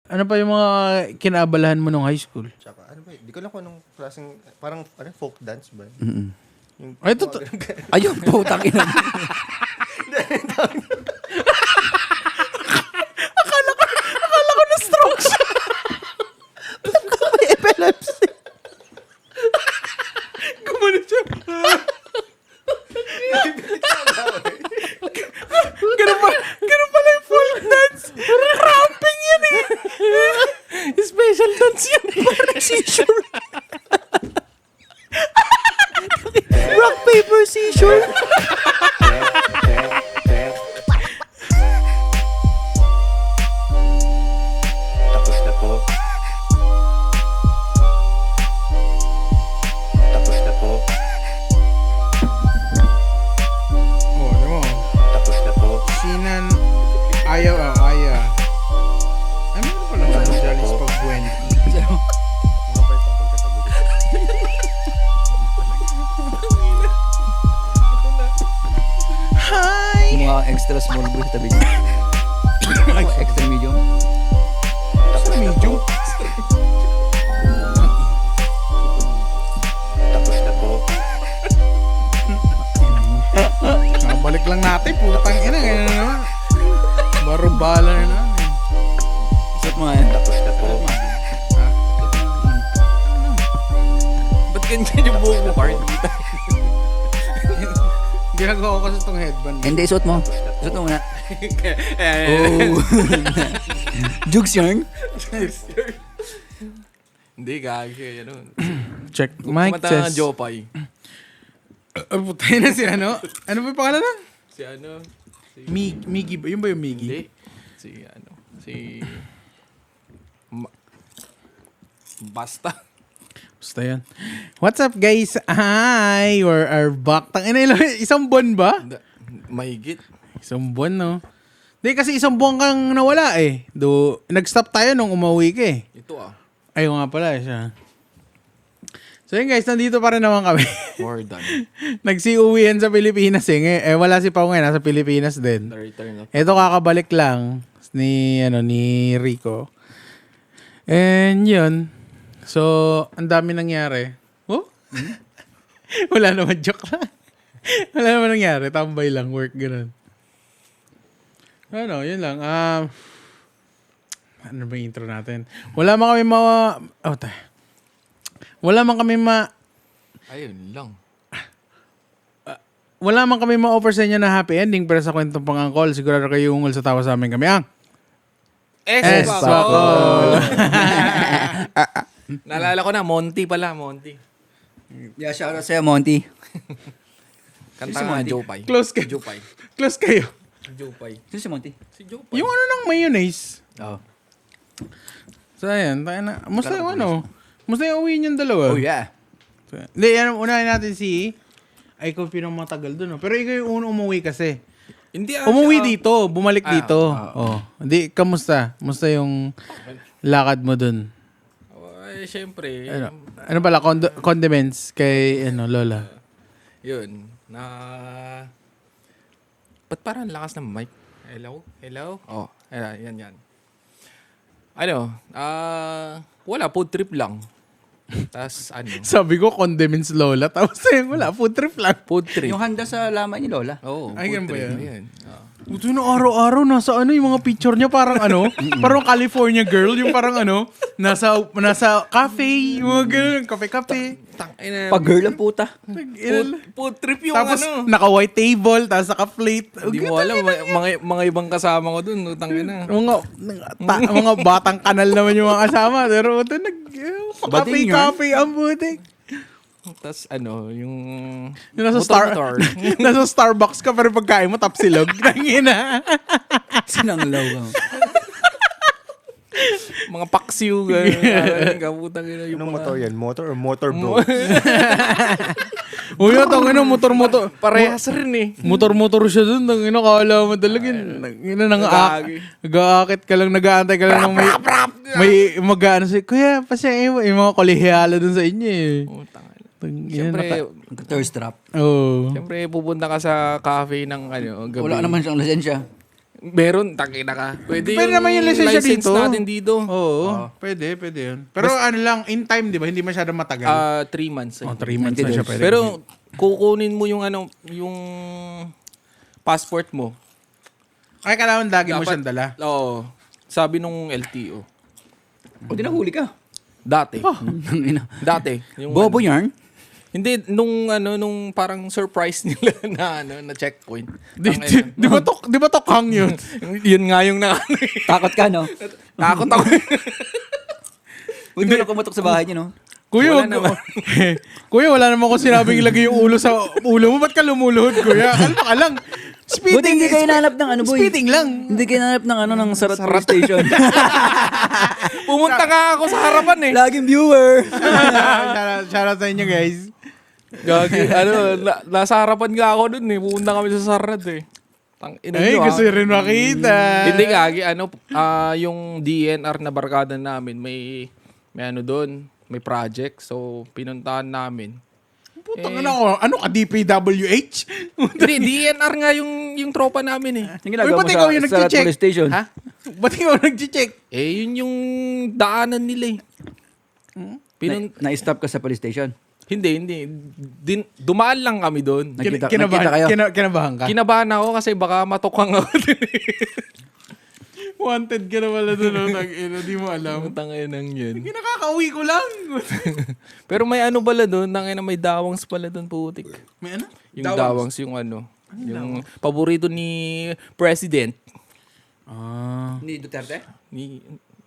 Ano pa yung mga kinaabalahan mo nung high school? Tsaka, ano ba, di ko lang kung anong klaseng, parang, folk dance ba? Yung, Ay, totoo. Ayun, putang ina. Akala ko na stroke siya. May epilepsy. Gumanon siya. Ganun pala yung folk dance. Ramping yan eh. Special dance yan. Parang seizure. Rock, paper, seizure. Tapos na po. Tapos na po. Oh, ano mo? Tapos na po. Sinan, ayaw, aya. Ano mo pala na Jalis Pagbuena? Hi! Yung mga extra small bro sa tabi niya. Extra medium. Tapos na po. Tapos na po. Balik lang natin, putang ina. Ganyan naman. Barubala na namin. Suot mo nga yan. Tapos na po. Ba't ganyan yung buhok mo, Card? Ginagawa ko kasi itong headband. Hindi, suot mo. Suot mo muna. Oh. Jugs yarn. Hindi, gagi. Ano? Check. Mike Kumanta says. ng Jopay. Putay na si ano? Ano ba yung pangalan na? Si ano? Miggy ba? Yun ba yung Miggy? Hindi. Si ano? Si... Basta. Basta yan. What's up guys? Hi! We're back. Tangina, isang buwan ba? Mahigit. Isang buwan, no? Hindi, kasi isang buwan kang nawala eh. Nag-stop tayo nung umuwi ka eh. Ito ah. Ayaw nga pala siya. So yun guys, nandito pa rin naman kami. More than. Nagsiuwihan sa Pilipinas eh. Wala si Pao ngayon, nasa Pilipinas din. The return of... Ito kakabalik lang ni Rico. And yun. So, ang dami nangyari. Oh? Wala naman, joke lang. Wala naman nangyari. Tambay lang, work, ganun. Ano, yun lang. Ano ba yung intro natin? Wala man kami wala man kami Ayun lang. wala man kami ma-offer sa inyo na happy ending, pero sa kwentong pangangkol, sigurado kayo ungol sa tawa sa amin kami. Espakol! Naalala ko na, Monty pala, Monty. Yeah, shoutout sa'yo, Monty. Kanta nga, Jopay. Close kayo. Jopay. Close kayo. Jopay. Sino si Monty? Si Jopay. Yung ano ng mayonnaise. Oh. So, ayan. Tayo na. Musta yung ano? Musta yung uwi niyong dalawa? Oh, yeah. So, hindi, yan. Unahin natin si... Ay, ikaw pinamatagal dun. No? Pero ikaw yung unang umuwi kasi. Hindi Umuwi siya- dito. Bumalik dito. Oh. Hindi, kamusta? Musta yung lakad mo dun? Ay, syempre. Ano pala? Condiments kay Lola. Yun. Ba't parang lakas ng mic? Hello? Hello? Oh, yan. Ano? Wala, food trip lang. Tapos ano? Sabi ko, condiments Lola. Tapos wala, food trip lang. Food trip. Yung handa sa laman ni Lola. Oo, Ay, ganun food ba trip. yan? Ayan. Ito na araw-araw, nasa yung mga picture niya parang parang California girl, yung parang nasa cafe, yung mga ganun, kape-kape. Tangina. Pag-girl ang puta. Food trip yung Tapos ano. naka-white table, tapos naka-plate. Hindi mo alam, mga ibang kasama ko dun, tangina. Mga batang kanal naman yung mga kasama. Pero ito, Bading kape-kape ang butik. Tapos yung Yung nasa, motor. nasa Starbucks ka, pero pagkain mo, tapsilog. Nangina. Sinanglaw ka. Mga paksiw, gano'n. Kaputang ina yung Anong mga... motor yan? Motor or motor bro? Uy, ito, motor-motor. Parehas rin eh. Motor-motor siya dun. Kala mo talaga. Nag-aakit ka lang, nag-aantay ka lang ng may mag-ano sa'yo. Kuya, pasya yung mga kolehiyala dun sa inyo eh. Siyempre, Thirst trap. Oh. Siyempre, pupunta ka sa cafe ng gabi. Wala naman siyang lisensya. Meron, takina ka. Pwede naman yung lisensya license dito. natin dito. Oo, pwede yun. Pero ano lang, in time, di ba? Hindi masyadong matagal. 3 months. 3 months na siya pwede. Pero kukunin mo yung yung passport mo. Ay, kailangan lagi mo siyang dala. Oo. Sabi nung LTO. O, di nahuli ka. Dati. Ina. Dati. Yung Bobo yarn? Hindi, nung parang surprise nila na checkpoint. Di ba tokhang yun? Yun nga yung Takot ka, no? takot ako. Hindi na kumatok sa bahay niyo, no? Kuya, Wala wag naman. Kuya, wala naman ko sinabing ilagay yung ulo sa ulo mo. Ba't ka lumuluhod, kuya? Kalma ka lang. Buti hindi kayo nanap ng ano, boy. Speeding lang. Hindi kayo nanap ng ng Sarat Police Station. Pumunta nga ako sa harapan eh. Laging viewer. Shoutout sa inyo, guys. Gagi, nasa harapan nga ako dun eh. Pumunta kami sa Sarad eh. Tangina Ay, nyo, gusto rin makita. Hindi gagi, yung DNR na barkada namin, may doon, may project. So, pinuntahan namin. Putang ano ka, DPWH? Hindi, DNR nga yung tropa namin eh. Yung ginagawa Uy, ba't mo ikaw yung sa Sarat nagche-check? Police Station. Ha? Ba't ikaw nag-check? Yun yung daanan nila eh. Na-stop ka sa police station. Hindi. Dumaan lang kami doon. Nakita Kinabahan kayo. Kinabahan ka? Kinabahan ako kasi baka matukhang ako dun eh. Wanted ka na pala doon. Di mo alam. Tanginang yun. Kinakakauwi ko lang. Pero may ano pala doon, may dawangs pala doon, putik. May ano? Yung dawangs yung yung paborito ni President, Ni Duterte?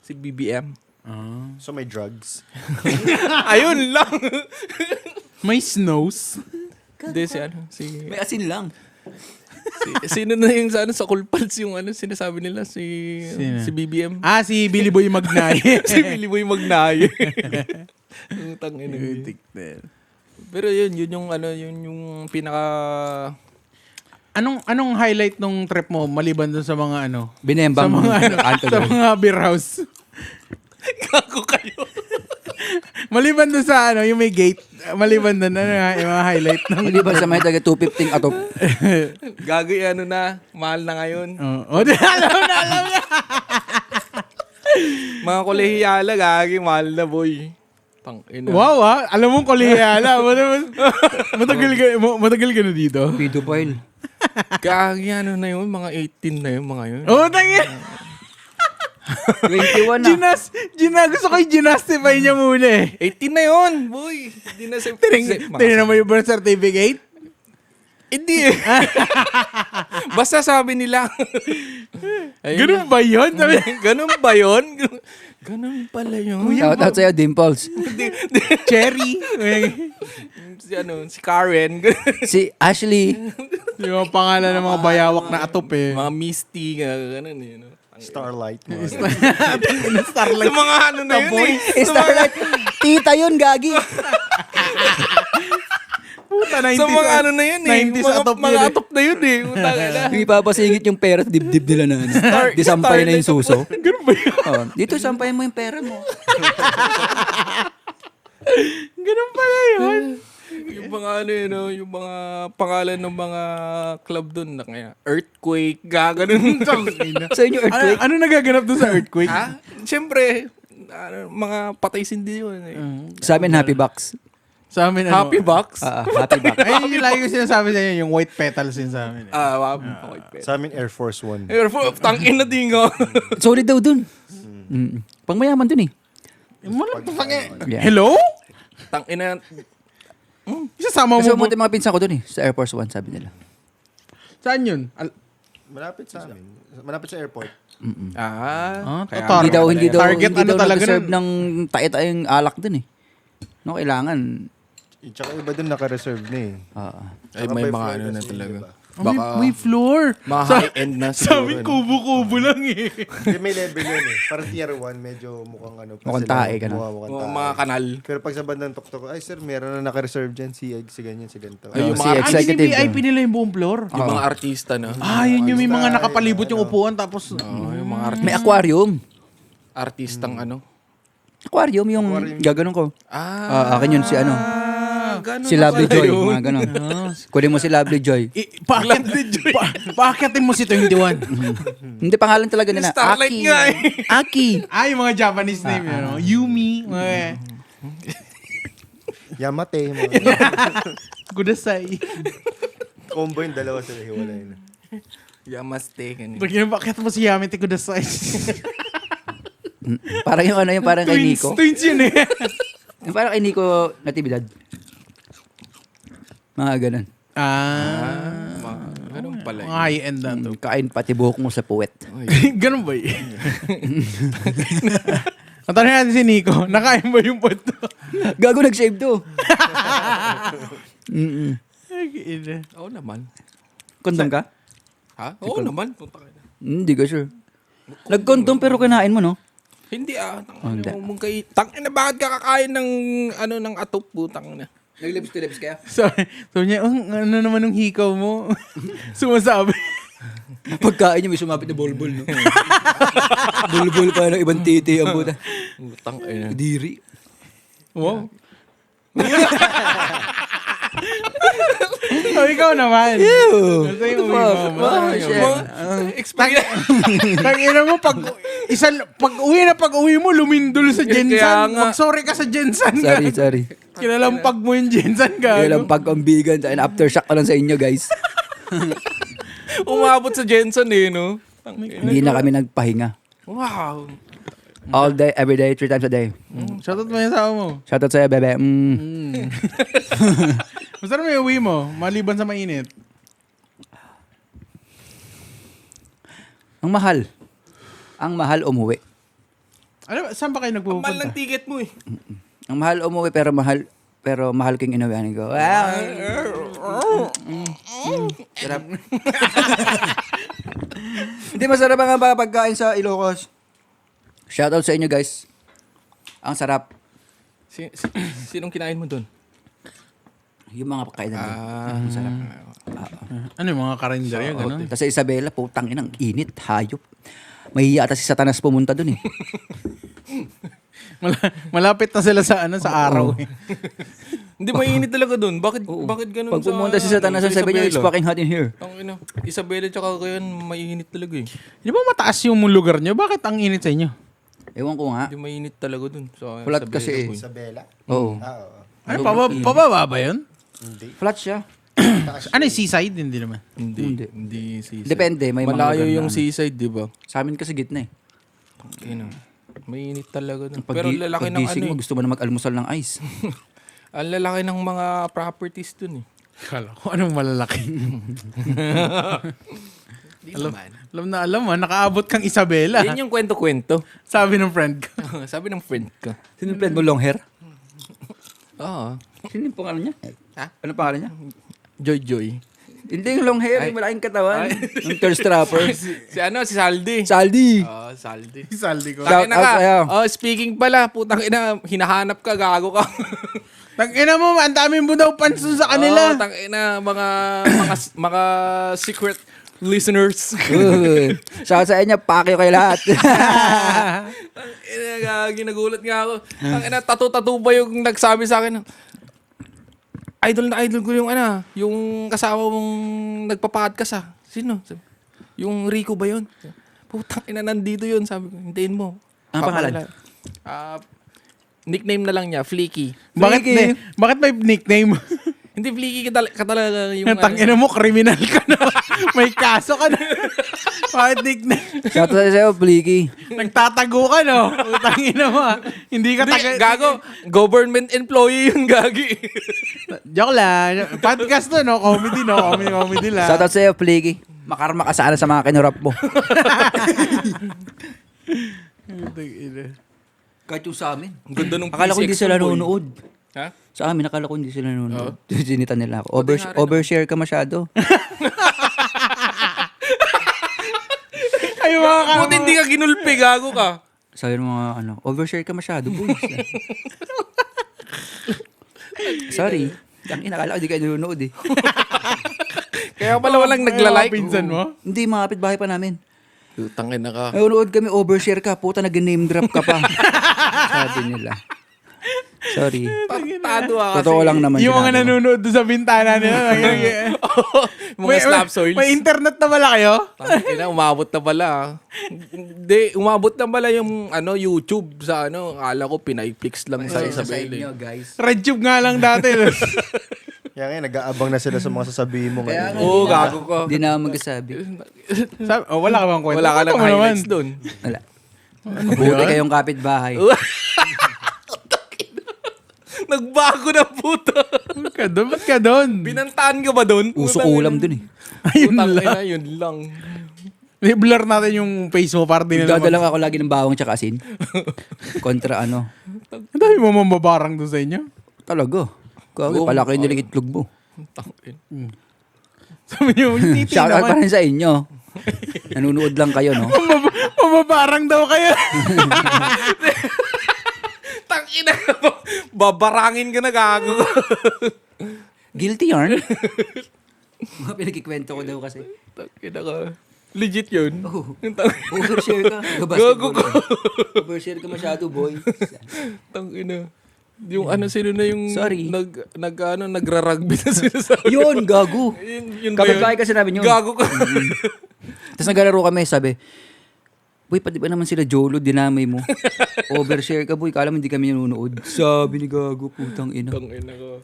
si BBM. So may drugs. Ayun lang. May snows. Hindi si May asin lang. sino na yung sa Kulpals yung sinasabi nila Sino? si BBM. Si Billy Boy Magnaye. Si Billy Boy Magnaye. Utang ina. Pero yun yung yung pinaka Anong highlight nung trip mo maliban dun sa mga Binembang sa mga Anthony. sa mga beer house? Gago kayo. Maliban dun sa yung may gate. Maliban dun yung mga highlight ng Hindi ba sa may taga 215 atop? Gago mahal na ngayon. alam na. Mga kolehiyala, gagi, mahal na boy. Tangina. Wow, alam mo kolehiyala. Matagal ka na dito. Pedophile. Gagi, na yun, mga 18 na yun, mga yun. Tangin. 21 na. Gusto ko i-justify niya muna eh. 18 na yun, boy. Hindi na sa... Tingnan mo yung birth certificate? Hindi eh. Basta sabi nila. Ganun ba yun? Ganun ba yun? Ganun pala yun. Shout out sa'yo, Dimples. Cherry. Si Karen. Si Ashley. Yung pangalan ng mga bayawak na atop eh. Mga Misty, ganun eh. No? Starlight. Starlight. Sa mga na yun eh. Starlight. Tita yun, gagi. Puta, 90s. Sa mga na yun eh. 90s atop mga yun eh. atop na yun eh. Puta ka na. Yung ipapasingit yung pera sa dibdib nila na. Di sampay na yung suso. Ganun ba yun? Dito, sampayin mo yung pera mo. Ganun pala yun. Yung mga yung mga pangalan ng mga club doon na kaya Earthquake, gaganon. Sa inyo, earthquake. Ano nagaganap doon sa earthquake? Ha? Siyempre, mga patay sindi yun eh. Sa amin, happy box. Sa amin, Happy Box? Happy box. Ay, yung lagi ko sinasabi sa inyo, yung white petals yun sa amin. Sa amin, Air Force One. Tangin na dingo. Solid daw dun. Pangmayaman dun eh. Yeah. Hello? Tangin na. Isasama Kasi mo umuti mga pinsa ko dun eh. Sa Air Force One, sabi nila. Saan yun? Malapit sa amin. Malapit sa airport. Hindi daw Target talaga nag-serve nun. ng tae-taeng alak dun eh. No, kailangan. Tsaka iba dun naka-reserve na eh. Ay, Tsaka may by mga floor na kasi, talaga. diba? May floor. Mga high-end na Sa amin, siguro. kubo-kubo lang eh. Hindi, may level yun eh. Parang tier 1, medyo mukhang ano. Mukhang sila, tae ka na. mukhang Mga, tae. mga kanal. Pero pag sa bandang tok-tok, ay sir, meron na naka-reserve dyan, si Egg, si ganyan, si ganito. Ay, yung Si mga, executive. VIP nila yung buong floor. yung mga artista na. Yun yung may mga nakapalibot yung upuan tapos... Yung mga May aquarium. artistang ano. Aquarium yung gaganon ko. Akin yun si ano. Gano'n Si na Lovely pala Joy, yun. mga ganon. Kunin mo si Lovely Joy. Paakyatin mo si 21. Hindi, pangalan talaga nila. Starlight Aki. nga eh. Aki. Ay, mga Japanese name yun. No? Yumi. Mga Yamate. Mga Kudasai. combo yung dalawa sila hiwalay na. Yamaste. ganun. Pag bakit mo si Yamete Kudasai? Parang yung ano yung parang kay Nico. Twins yun eh. Yung parang kay Nico Natividad. Mga ganon. Ganun pala Mga high-end na to. Kain pati buhok mo sa puwet. Ganun ba yun? Ang tanong natin si Nico, nakain ba yung pot to? Gago nag-shave to. Oo naman. Kondom ka? Ha? Oo naman. Punta ka na. Hindi ka sure. Nag-kondom pero kinain mo, no? Hindi hindi. Tangina, bakit ka kakain ng ng atop, putang na. Nag-lips to lips kaya? Sabi niya, ano naman yung hikaw mo? Sumasabi. Pagkain niya may sumapit na bulbul, no? Bulbul pa ng ibang titi ang buta. Putang ina. Diri. Wow. So, ikaw naman. Ew. Kasi yung uwi mo. Tangina mo, pag uwi mo, lumindol sa Kaya Jensan. nga. Mag-sorry ka sa Jensan. Sorry. Kinalampag mo yung Jensan, Kaya gago. lang pag-ambigan. Aftershock ka lang sa inyo, guys. Umabot sa Jensen eh, no? Hindi na kami nagpahinga. Wow. All day, every day, 3 times a day. Shoutout mo yung asawa mo. Shoutout sa'yo, bebe. Basta naman yung uwi mo, maliban sa mainit. Ang mahal. Ang mahal umuwi. Ano, saan ba kayo Mahal nagpupunta? ng ticket mo eh. Ang mahal umuwi pero mahal kang inawihan ko. Sarap. Hindi masarap ang pagkain sa Ilocos. Shoutout sa inyo, guys. Ang sarap. Sinong kinain mo dun? Yung mga pagkain nandun. Ang sarap. Ano yung mga karindar yun? Ganun? Tapos sa Isabela, putang inang init, hayop. Mahihiya ata si Satanas pumunta dun eh. Malapit na sila sa araw. Eh. Hindi, mainit talaga dun. Bakit ganun Pag pumunta si Satanas sa Isabela, it's fucking hot in here. Ang ina, Isabela tsaka Cagayan, mainit talaga eh. Di ba mataas yung lugar nyo? Bakit ang init sa inyo? Ewan ko nga. Hindi mainit talaga dun. Flat kasi eh. Isabela? Oo. Oo. Ano, pababa ba yun? Hindi. Flat siya. Ano yung seaside? Hindi naman. Hindi seaside. Depende. May mga Malayo lugar na yung ano. seaside, di ba? Sa amin kasi gitna eh. Ina, mainit talaga dun. Pag, Pero lalaki ng pagising mo, gusto mo na mag-almusal ng ice. ang lalaki ng mga properties dun eh. Kala ko anong malalaki. Alam mo, nakaabot kang Isabela. Yan yung kwento-kwento. Sabi ng friend ko. Sabi ng friend ko. Sino yung friend mo, long hair? Oo. Sino yung pangalan niya? Ha? Ano pangalan niya? Joy. Hindi yung long hair, yung malaking katawan. Yung thirst trapper. Si Saldi. Saldi! Saldi. Saldi ko. Shout Tangina out ka. sa'yo. Speaking pala, putang ina, hinahanap ka, gago ka. Tangina mo, ang dami mo daw panso sa kanila. Tangina, mga secret listeners. Shout sa inyo, pakyo kay lahat. Tangina, ginagulat nga ako. Tangina, tattoo ba yung nagsabi sa akin? Idol ko yung yung kasama mong nagpa-podcast ah. Sino? Yung Rico ba yun? Putang ina, nandito yun. Sabi ko, hintayin mo. Ang pangalan? Nickname na lang niya, Fleeky. Bakit may nickname? Hindi, Fleeky ka talaga yung Tangina mo, kriminal ka na. May kaso ka na. Bakit nickname? Shout out sa'yo, Blicky. Nagtatago ka, no? Tangina mo, ah. Hindi ka gago. Government employee yung gagi. Joke lang. Podcast to, no? Comedy, no? Comedy lang. Shout out sa'yo, Blicky. Makarma ka sana sa mga kinurap mo. Kahit yung sa amin. Ang ganda nung Akala ko hindi PCX sila boy. nanonood. Ha? Sa amin, akala ko hindi sila nanonood. Sinita nila ako. Overshare ka masyado. Ay, mga Buti hindi ka ginulpi, gago ka. Sabi ng mga overshare ka masyado, boys. Sorry. Ang inakala ko hindi kayo nanonood eh. Kaya pala walang nagla-like. Pinsan mo? Hindi, mga kapitbahay pa namin. Tangin na ka. Nanonood kami, overshare ka. Puta, nag-name drop ka pa. Sabi nila. Sorry. Tado kasi. Totoo lang naman. Yung mga sinabi ko. nanonood doon sa bintana nila. Mga snapsoils. May internet na wala kayo? Tangina, umabot na pala. Hindi, umabot na pala yung YouTube sa akala ko Pinayflix lang sa Sa Isabel. inyo, guys. RedTube nga lang dati. Kaya nga, nag-aabang na sila sa mga sasabihin mo Kaya ngayon. nga, Oo, gago ko. Hindi na ako magsasabi. Wala ka bang kwento? Wala ka ng Kwento mo naman. highlights doon. Wala. Mabuti kayong kapitbahay. Nagbago na puto. Ba't ka doon? Binantaan ka ba doon? Usok ulam dun eh. Ayun Putang lang. ina, yun lang. I-blur natin yung face mo para di na naman. Dadalang ako lagi ng bawang tsaka asin. Kontra ano. Ang dami mo mambabarang doon sa inyo. Talaga. Kaya palaki yung nilang itlog mo. Sabi niyo, hindi Shoutout pa naman. rin sa inyo. Nanunood lang kayo, no? Mababarang daw kayo. Tangina mo. Babarangin ka na gago. Guilty yarn? Mga pinagkikwento ko daw kasi. Tangina ka. Legit yun. Oh. Yung tang- Overshare ka. Gago ka. Overshare ka masyado, boy. Tangina. Yung sino na yung Sorry. nagra-rugby na sila sa Yun, gago. yun ba Kapit-bahay kasi namin yun. Gago ka. Tapos naglalaro kami, sabi, boy, pati ba naman sila Jolo, dinamay mo? Overshare ka, boy. Kala mo hindi kami nanonood. Sabi ni gago, putang ina. Tangina ko.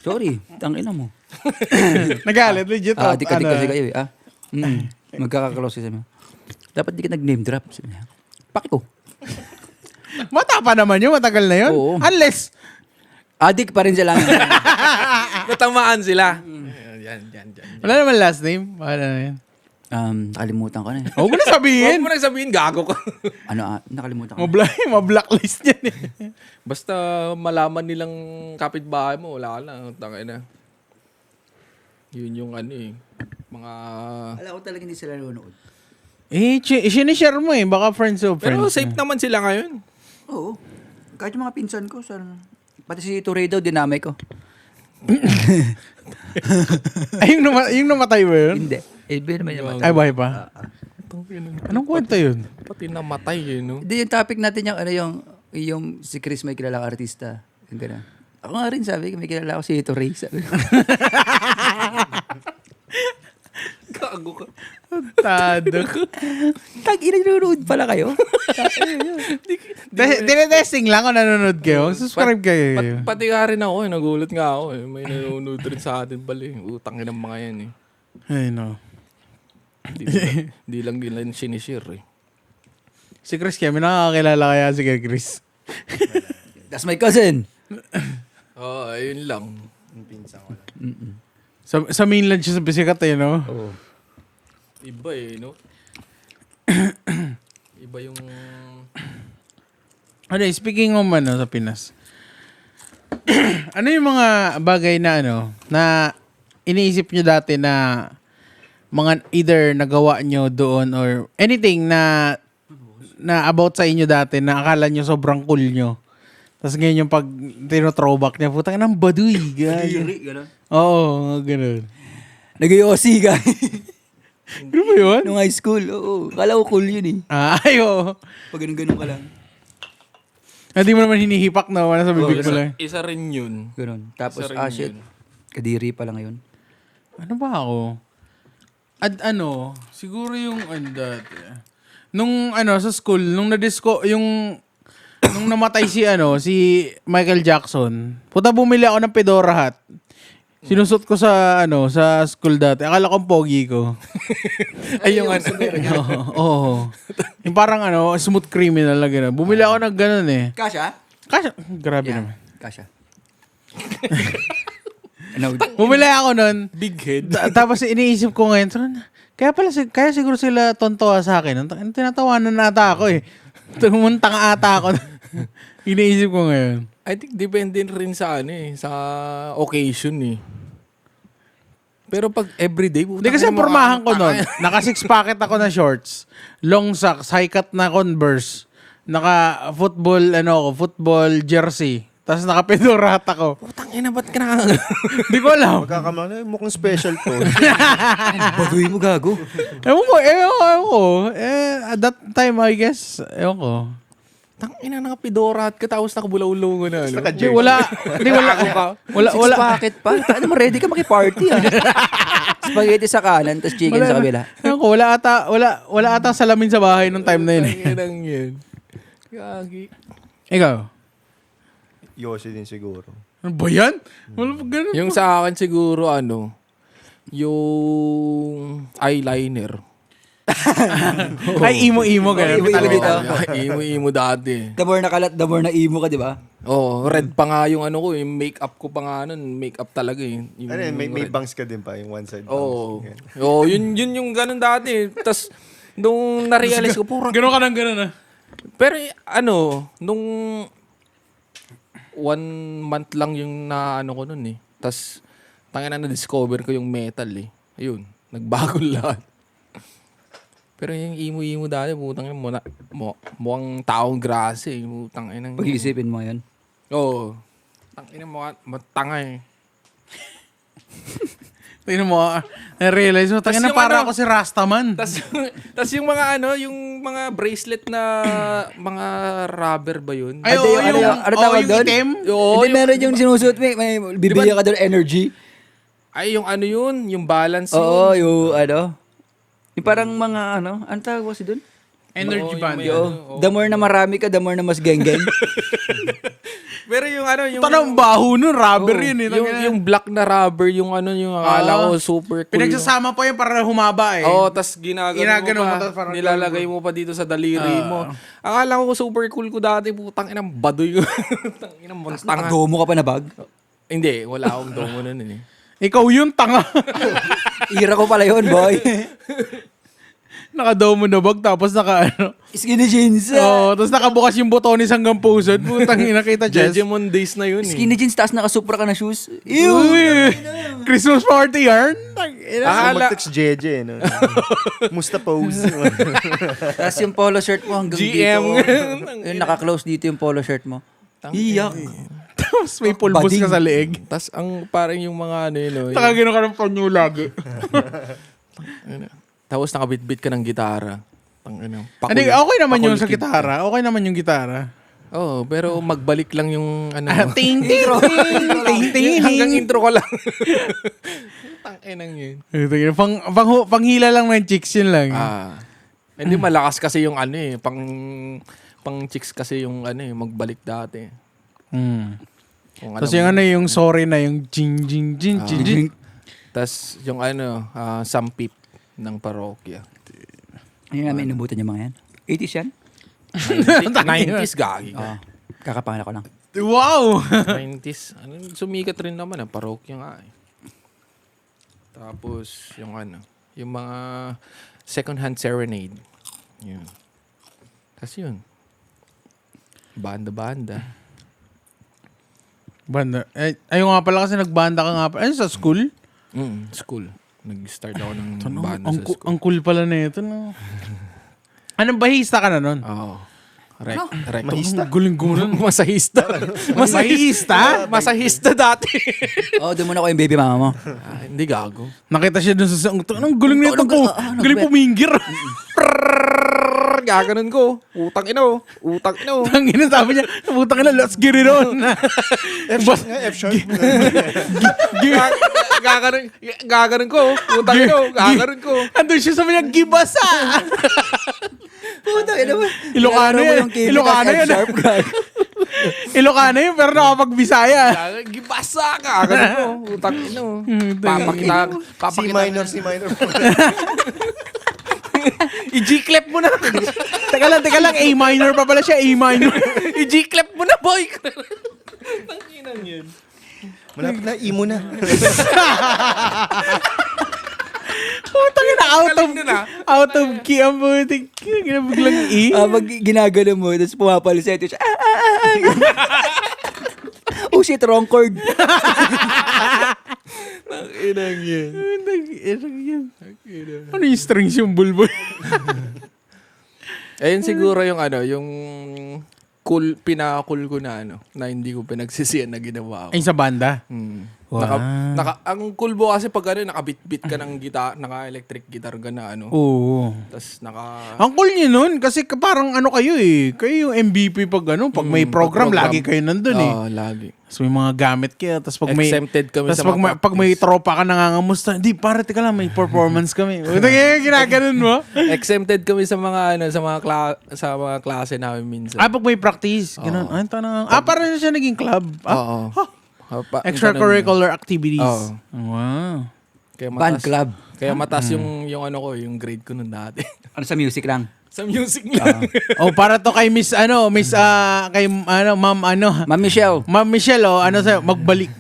Sorry, tangina mo. Nagalit, legit. Adik-adik kasi kayo eh. Magkakaklose kasi mo. Dapat di ka nag-name drop. Sabi niya, paki ko. Mata pa naman yun, matagal na yun. Oo. Unless, Adik pa rin sila. Natamaan sila. Yan. wala naman last name. Wala na yun. Nakalimutan ko na eh. Huwag mo na Huwag sabihin. mo nang sabihin, gago ka. Nakalimutan ko na. Ma-blacklist yan eh. Basta malaman nilang kapitbahay mo, wala ka na. Tangina. Yun yung mga... Alam ko talaga hindi sila nanonood. Sinishare mo eh. Baka friends of friends. Pero safe naman sila ngayon. Oo. Kahit yung mga pinsan ko, pati si Torre daw, dinamay ko. Ay, yung namatay ba yun? Hindi. Iba naman yung Ay, buhay pa. Anong kwento yun? Pati namatay Hindi, yung topic natin yung si Chris may kilalang artista. Yung gano'n. Ako nga rin sabi, may kilala ko si Torre. Sabi ko. Gago ka. Tado. Tag-ina, nanonood pala kayo. Tinetesting lang kung nanonood kayo. Subscribe kayo. Pati nga rin ako nagulat nga ako May nanonood rin sa atin pala Utangin ng mga yan Ay, no. Di lang nila sinishare Si Chris kaya, may nakakakilala kaya si Chris. That's my cousin. Oo, ayun lang. Yung pinsan ko lang. Sa mainland siya sa bisikat eh, no? Oo. Iba no? Iba yung... Ano, speaking of sa Pinas. Ano yung mga bagay na na iniisip nyo dati na mga either nagawa nyo doon or anything na about sa inyo dati na akala nyo sobrang cool nyo. Tapos ngayon yung pag tino-throwback niya, putang ng baduy. Gano'n. Oo, ganun. Nag-IOC ka. Ano ba yun? Nung high school, oo. Kala ko cool yun eh. Ayo. Pag ganun-ganun ka lang. Hindi mo naman hinihipak na wala sa bibig mo lang. Isa rin yun. Ganun. Tapos, Isa rin shit. yun. Kadiri pa lang ngayon. Ano ba ako? Siguro yung dati. Nung sa school, nung nung namatay si Michael Jackson. Puta bumili ako ng Fedora hat. Sinusot ko sa sa school dati. Akala ko ang pogi ko. Ay, yung Oo. Yung parang smooth criminal na gano'n. Bumili ako ng gano'n eh. Kasha? Grabe naman. Kasha. Ano? Bumili ako nun. Big head. Tapos iniisip ko ngayon, kaya siguro sila tontoa sa akin. Tinatawanan na ata ako eh. Tumuntang ata ako. Iniisip ko ngayon. I think depende rin sa sa occasion Pero pag everyday, Hindi kasi pormahan ko nun. Naka 6 packet ako na shorts. Long socks, high cut na Converse. Naka football jersey. Tapos naka Fedora hat ako. Putang ina, ba't ka na? Hindi ko alam. Magkakamala, mukhang special to. Baduy mo gago. Ewan ko. At that time, I guess, ewan ko. Tangina na pidora ka tapos nakabulaw-ulaw na. Ano? Hindi, wala. Hindi, wala. Wala, Six wala. packet pa. Ano mo, ready ka makiparty ah. Spaghetti sa kanan, tapos chicken sa kabila. Ewan ko, wala ata salamin sa bahay nung time na yun. Tanginang yun. Gagi. Ikaw? Yoshi din siguro. Ano ba yan? Wala pa ganun. Yung sa akin siguro, yung eyeliner. Ay, imo-imo. Ganun. Imo-imo Talaga dito. Imo-imo dati. The more nakalat, the more na imo ka, di ba? Oh, red pa nga yung ko, yung makeup ko pa nga nun. Makeup talaga eh. Yung Ano yun, may red. bangs ka din pa, yung one side Oo. bangs. Yan. Oo, yun yung ganun dati. Tapos, nung na-realize ko, pura. Ganun ka nang ganun ah. Pero nung 1 month lang yung ko nun eh. Tapos, tangina na-discover ko yung metal eh. Ayun, nagbago lahat. Pero yung imo-imo dati, putang ina, mukhang taong grasa eh. Putang ina. Pag-iisipin mo yan. Oo. Tangina tanga eh. Tingnan mo, na-realize mo, tangin na yung para ako si Rastaman. Tas yung mga yung mga bracelet na mga rubber ba yun? Ay, Ano oo, yung- yung, ano tawag yung doon? itim. Oo, Hindi, meron yung sinusuot mo, may bibigyan ka doon energy. Ay, yung yun, yung balance Oo, yun. yung yung parang mga ano tawag mo si doon? Energy Oo, band. yung may Oo. The more na marami ka, the more na mas geng-geng. Pero yung yung Tanong baho nun, rubber Oo, yun eh. yung black na rubber, yung yung akala ko super cool. Pinagsasama pa yun para humaba eh. Oo, tas ginagano Ginagano mo mo, pa. tas parang Nilalagay mo pa dito sa daliri mo. Akala ko super cool ko dati, putang inang baduy ko. Putang inang tanga. Nakagomo ka pa na bag. Hindi, wala akong domo nun eh. Ikaw yung tanga. Ira ko pala yun, boy. Naka-domo na bag, tapos Skinny jeans. Oo, tapos nakabukas yung botones hanggang pusod. Putang ina, kita Jess. Jejemon days na yun eh. Skinny jeans, taas nakasupra ka na shoes. Ew! Uy, Christmas party yarn. Tangina. Akala, Mag-text JJ, no? Musta pose? Tapos yung polo shirt mo hanggang GM. dito. Yung naka-close dito yung polo shirt mo. Iyak. Tapos may pulbos Bading. ka sa leeg. tas parang yung mga yun. Nakagano ka ng panyo lagi. Tapos nakabitbit ka ng gitara. Ano, okay naman yung sa gitara. Okay naman yung gitara. Oo, pero magbalik lang yung Ting, ting, ting, ting, hanggang ting. intro ko lang. Tanginang yun. Panghila lang ng chicks yun lang. Hindi malakas kasi yung pang chicks kasi yung magbalik dati. Kung Tapos yung yung sorry na yung jing, jing, jing, jing, jing. Tas yung sampip ng parokya. Ayun namin inubutan yung mga yan. 80s yan? 90s gagi. Oo. Kakapangan ako lang. Wow! 90s. Sumikat rin naman parokya nga eh. Tapos yung yung mga second-hand serenade. Yun. Tapos yun. Banda-banda. Banda. Ayun nga pala kasi nagbanda ka nga pala. Ayun sa school? School. Nag-start ako ng Tanong, banda sa school. ang cool pala na ito. No? Anong bahista ka na nun? Oo. Rek. Mahista? Guling-guling. Masahista. Mahista? Masahista dati. Doon muna ko yung baby mama mo. Hindi gago. Nakita siya dun sa anong guling na ito Ano, po. Galing puminggir. Gaganon ko. Utang ino. Tangina sabi niya, putang ina, let's get it on. F-sharp. Gaganon ko. Utang ino. Gaganon ko. Andun siya sabi niya, gibasa. Puta, ina mo. Ilocano yan. Ilocano yan. Ilocano yun, pero nakapag-Bisaya. Gibasa ka. Gaganon ko. Utang ino. Papakita. C minor, C minor. I-G-clap mo na. Teka lang, A minor pa pala siya, A minor. I-G-clap mo na, boy. Tanginan yun. Malapit na, imo na. Putang ina, Galing nun, out of key ang butik. Ginabiglang E. Pag ginagano mo, tapos pumapaliset siya. Oh shit, wrong chord. Tanginan yun. Ano yung strings yung bulbul? Ayun siguro yung yung pinaka-cool ko na na hindi ko pinagsisiyan na ginawa ko. Ay, sa banda. Wow. Ang cool mo kasi pag ano, nakabit-bit ka ng gita, naka-electric guitar ka na ano. Oo. Tapos Ang cool nyo nun, kasi parang ano kayo eh. Kayo yung MVP pag ano, pag may program, lagi kayo nandun eh. Lagi. Tapos may mga gamit kayo. Tapos pag may... Exempted kami Tapos sa mga pag may tropa ka nangangamusta, hindi, pare, teka lang, may performance kami. Ito yung ginaganon mo. Exempted kami sa mga ano, sa mga klase namin minsan. Pag may practice, gano'n. Ay, tanang. Parang siya naging club. Oo. Extracurricular activities. Oo. Wow. Kaya Band club. Kaya mataas yung ano ko, yung grade ko nun dati. Ano sa music lang? Sa music lang. Para to kay Miss kay Ma'am Ma'am Michelle. Ma'am Michelle, ano sa'yo, magbalik.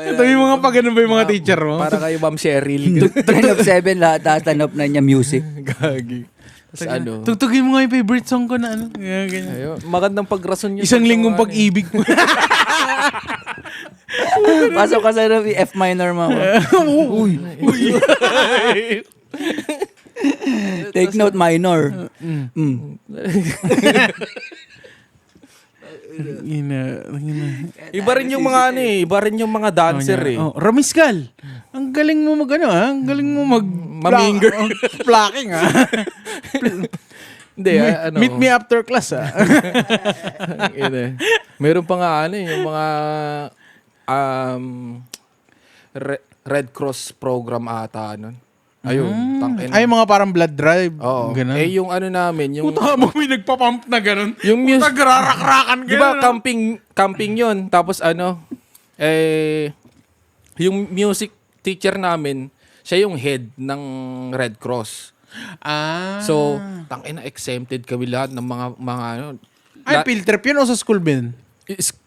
Ito yung mga pag ba yung mga teacher mo? Para kay Ma'am Cheryl. 10 of 7 lahat tatanap na niya music. Gagi. Tapos ano. Tugtugin mo nga yung favorite song ko na ano. Ganyan. Ayun, magandang pagrason yun. Isang linggong pag-ibig. Pasok ka sa F minor mo. Uy. Take note minor. Iba rin yung mga ano eh. Iba rin yung mga dancer eh. Ramiscal. Ang galing mo mag Ang galing mo mag... Maminger. Flocking Hindi ano. Meet me after class Meron pa nga ano yung mga Red Cross program ata nun. Ayun, tangin. Ay, mga parang blood drive. Oo. Ganun. Yung ano namin, yung Puta mo, may nagpapump na ganun. Yung Puta, grarak-rakan ganun. di ba camping yun. Tapos ano, yung music teacher namin, siya yung head ng Red Cross. So, tangina exempted kami lahat ng mga ano. Ay, field trip yun o sa school bin?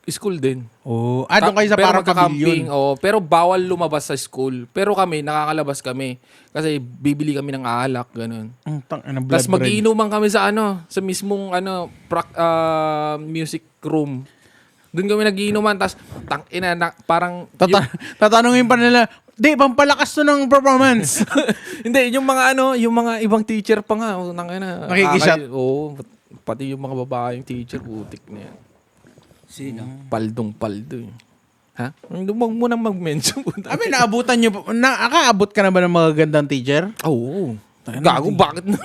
School din. Oh, doon kayo sa pero parang magka-camping, pavilion. pero bawal lumabas sa school. Pero kami, nakakalabas kami. Kasi bibili kami ng alak, ganun. Blood Tapos bread. magiinuman kami sa sa mismong music room. Doon kami nagiinuman, tapos parang... Tatanungin pa nila, di, pampalakas to ng performance. Hindi, yung mga ibang teacher pa nga. Nakikishot. Oo, pati yung mga babaeng teacher, putik na yan. Sino? Paldong-paldo. Ha? Huwag mo nang mag-mention. Naabutan nyo, nakaabot ka na ba ng mga gandang teacher? Oo. Gago, bakit na?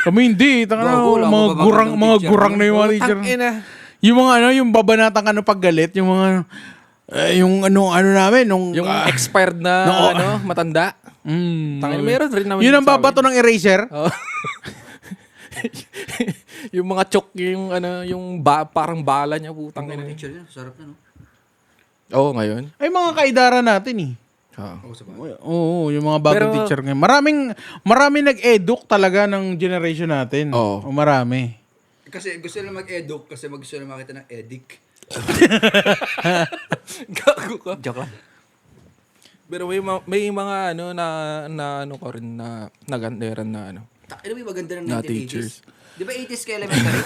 Kami hindi. Gago, wala Mga akong gurang, babagandang mga teacher. gurang na yung mga teacher. Tangina. Yung mga yung babanatan ka ng paggalit, yung mga, yung namin, nung... Yung expired na, matanda. Tangina, meron rin naman. Yun ang sa amin. babato ng eraser. Oo. Yung mga chok, yung parang bala niya, putang ina. Picture yun, sarap na no? Oo, ngayon. Ay, mga kaidara natin eh. Oo, yung mga bagong Pero- teacher ngayon. Maraming nag-educ talaga ng generation natin. Oo. Marami. Kasi gusto nila mag-educ kasi gusto nila makita ng edic. Gago ka. Joke lang. Pero may mga na ko rin na naganderan na Ano may maganda ng na 1980s? teachers. Di ba 80s ka elementary?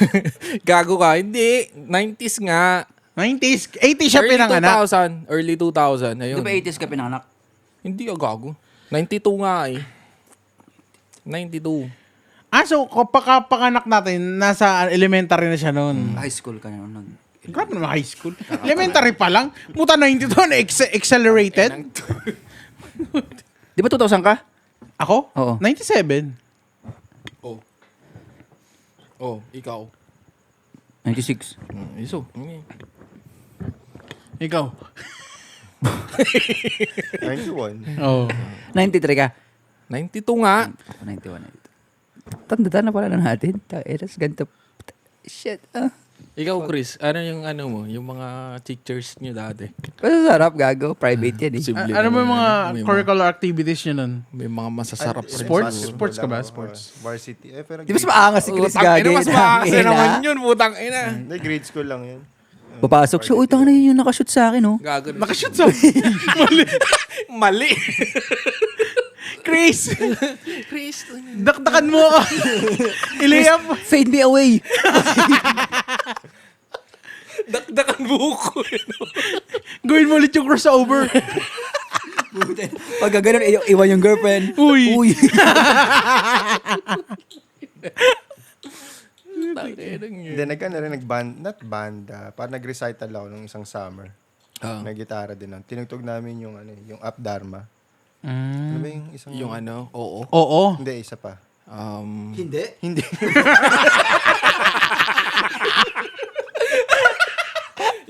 Gago ka. Hindi. 90s nga. 90s, 80s siya pinanganak. Early 2000. Ayun. Di ba 80s ka pinanganak? Hindi gago. 92 nga eh. 92. So pagkapanganak natin, nasa elementary na siya noon. High school ka na nun. Grabe naman high school. Elementary pa lang. Muta 92 na accelerated. Di ba 2000 ka? Ako? Oo. 97. Ikaw. 96. Iso. Ikaw. 91. Oh. 93 ka? 92 nga. 91. Tanda na pala na natin. Eras ganito. Shit. Ikaw, Chris, ano yung mo? Yung mga teachers nyo dati? Masasarap, gago. Private yan eh. Posible Ano ba yung mga may curricular activities nyo nun? May mga masasarap rin. Sports? Basketball Sports ka ba? lang, Sports? Varsity. Pero Di ba mas maangas si Chris Tangina, Gagi? mas maasa naman yun, putang ina. Hindi, grade school lang yun. Papasok siya. Uy, tanga na yun yung nakashoot sa akin, oh. Gago. Nakashoot sa... Mali. Chris! Chris. Dakdakan mo ako. Ilayap. Fade me away. Dakdakan buko. Gawin mo ulit yung crossover. Pag gano'n, iwan yung girlfriend. Uy. Uy. Hindi, nag-band, not banda. Parang nag-recital ako nung isang summer. na gitara din. Tinugtog namin yung yung Up Dharma. Mm. Ano ba yung isang... Yung ano, oo. Oo. Hindi, isa pa. Hindi. Hindi.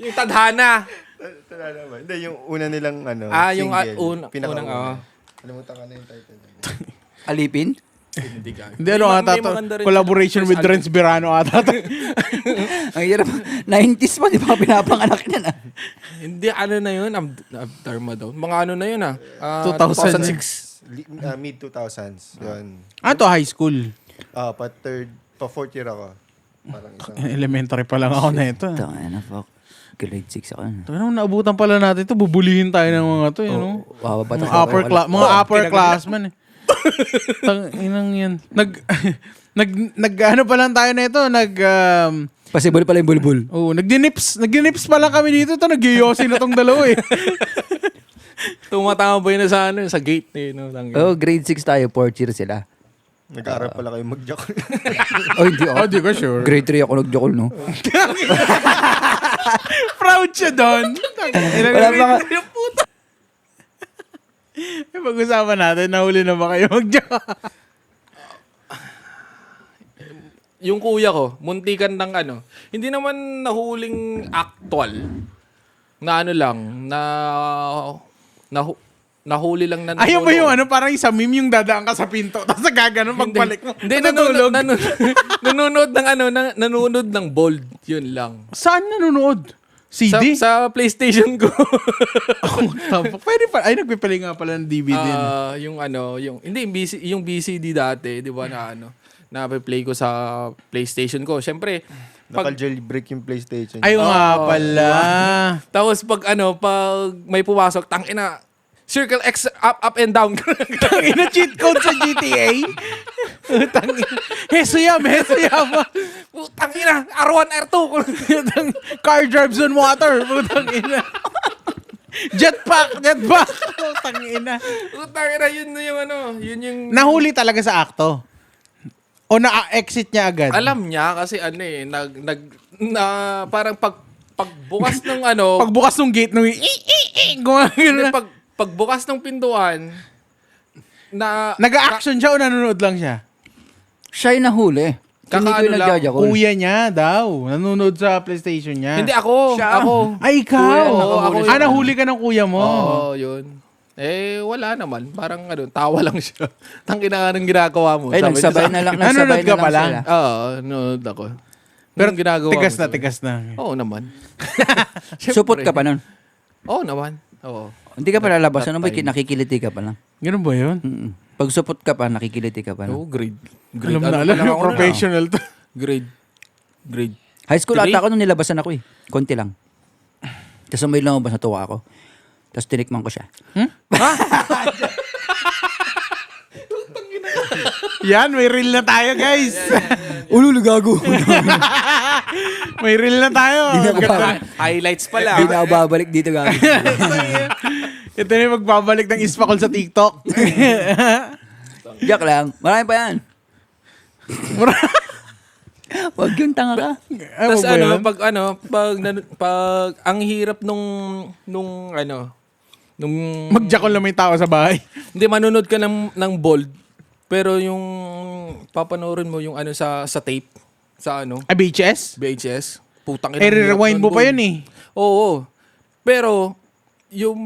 Yung Tadhana. Tala naman. Hindi, yung una nilang Yung single. unang, Kalimutan ka na yung title. Alipin? Hindi ka. Hindi ano ata to. Collaboration with Renz Birano ata to. Ang hirap. 90s pa, di ba pinapanganak niya na? Hindi, ano na yun? Dharma daw. Mga ano na yun 2000. 2006. Mid-2000s. Yun. To high school. Pa fourth year ako. Parang isang... Elementary pa lang ako na ito. Tangina na, fuck. Grade 6 ako. Ano, naabutan pala natin ito. Bubulihin tayo ng mga to. You know? Bababa Mga upperclassmen eh. Inang yan. Ano pa lang tayo na ito. Possible pala yung bulbul. Nagdinips pa lang kami dito. Nagyoyosi na tong dalawa eh. Tumatambay na sa sa gate eh. No? Grade 6 tayo. 4th year sila. Nag-aaral pala kayo mag-jock. Hindi ako. Di ko sure. Grade 3 ako nag-jokol, no? Proud siya doon. Wala pa ka. Pag-usapan natin, nahuli na ba kayo mag-joke? Yung kuya ko, muntikan ng hindi naman nahuling actual. Na lang, nahuli lang na Ayun ba yung parang isa meme yung dadaan ka sa pinto, tapos nagaganon pagbalik mo. Hindi, natutulog. nanonood ng Bold. Yun lang. Saan nanonood? CD? Sa PlayStation ko. Pwede pa. Ay, nagpipili nga pala ng DVD. Yung BCD dati, di ba na play ko sa PlayStation ko. Siyempre, Naka-jailbreak yung PlayStation. Ayun nga pala. tapos pag may pumasok, tangina, Circle X, up and down. Tangina cheat code sa GTA. Tangina. Hesuyam. Tangina, R1, R2. Car drives on water. Tangina. Jetpack. Tangina. Tangina, yun yung... Nahuli talaga sa akto. O na-exit niya agad. Alam niya kasi parang pagbukas ng Pagbukas ng gate nung gumagano na. pagbukas ng pintuan Nag-a-action siya o nanonood lang siya? Siya yung nahuli. Hindi ko yung nagjajakol. Kuya niya daw. Nanonood sa PlayStation niya. Hindi ako. Ako. Ay, ikaw. Kuya, ako yun. Nahuli ka ng kuya mo. Oo, yun. Wala naman. Parang tawa lang siya. Tangina nga ng ginagawa mo. Ay, Sabi niya nagsabay sa na lang. Nanonood Nagsabay ka na lang pala? sila. Oo, nanonood ako. Pero Anong ginagawa tigas mo? na. Oo naman. Support ka pa nun. Oo naman. Oo. Hindi ka pa lalabas. Ano ba? Nakikiliti ka pa lang. Ganun ba yun? Pag support ka pa, nakikiliti ka pa Oo, lang. grade. Alam yung professional to. Grade. High school Three? ata ako nung nilabasan ako eh. Konti lang. Tapos may lumabas, natuwa ako. Tapos tinikman ko siya. Yan, may reel na tayo, guys. Ululu, gago. May reel na tayo. Highlights pala. Hindi na ako babalik dito, gago. Ito na yung magbabalik ng ispakol sa TikTok. Joke lang. Marami pa yan. Wag yung tanga ka. Tapos ba yun? pag ang hirap nung Magjakol na may tao sa bahay. hindi manunod ka ng Bold, pero yung papanoorin mo yung sa tape, sa VHS? VHS, putang ina. Rewind mo pa yun eh. Oo. Pero yung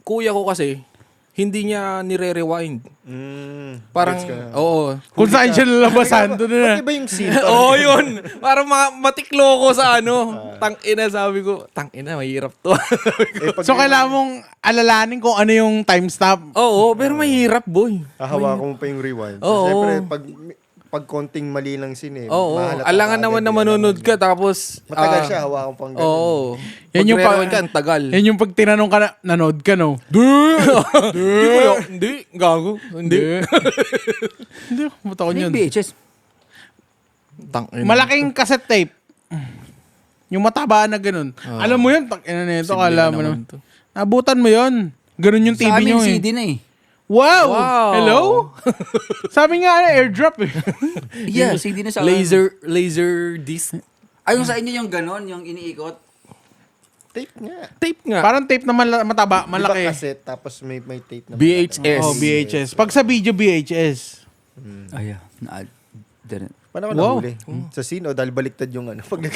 kuya ko kasi hindi niya nire-rewind. Parang oo. Kung saan siya lalabasan, doon na. Iba yung scene. Oo, yun. Parang matiklo ko sa tangina, sabi ko, tangina, mahirap to. So kailangan mong alalanin kung ano yung timestamp. Oo, pero mahirap, boy. Hahawakan mo pa yung rewind. Oo. Siyempre, pag konting mali lang scene Oo. mahalata Alangan ka naman agad, na manunod ka, tapos... Matagal siya, hawakan pang ganun. Oo. Yan yung Pag-rewind ka, ang tagal. Yan yung pag tinanong ka na, nanood ka, no? Hindi, gago. Hindi. Hindi, buta ko Ano yun. yung VHS? Tangina. Malaking cassette tape. Yung matabaan na ganun. Alam mo yun, ina nito, kala mo naman. Nabutan mo yun. Ganun yung TV Sa amin nyo eh. CD na eh. Wow! Wow. Hello? Sabi nga, airdrop eh. Yeah, CD na sa amin. Laser disc. Ay, yung sa inyo yung ganon, yung iniikot. Tape nga. Tape nga. Parang tape na mataba, malaki. Di ba cassette, tapos may tape na VHS. Oh, VHS. Pag sa video, VHS. Ay, didn't. Paano ka Wow. nahuli? Sa scene o dahil baliktad yung ano? Pag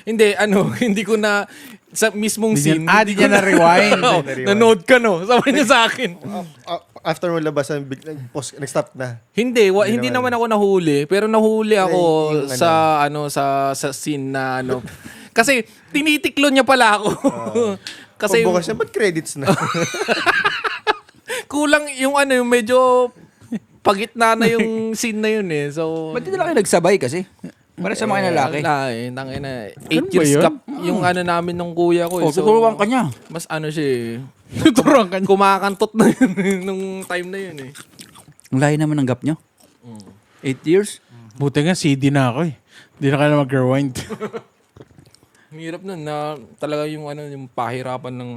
Hindi, hindi ko na, sa mismong scene. Di niya na-rewind. Oh, nanood ka, no? Sabi niya sa akin. after mo labasan, nag-stop na. Hindi naman ako nahuli, pero nahuli ako Yung sa scene na Kasi tinitiklo niya pala ako. Kasi Pagbukas niya, ba't credits na? kulang yung yung medyo pagitna na yung scene na yun eh. So Ba't di na kayo nagsabay kasi? Para sa mga lalaki. Tangina, 8 Ganun ba years yun? gap yung namin nung kuya ko. O, tuturuan ka niya. Mas siya eh. Tuturuan ka niya. Kumakantot na yun nung time na yun eh. Ang layo naman ng gap nyo. 8 years? Buti nga, CD na ako eh. Hindi na kaya mag-rewind. Ang hirap nun na talaga yung yung pahirapan ng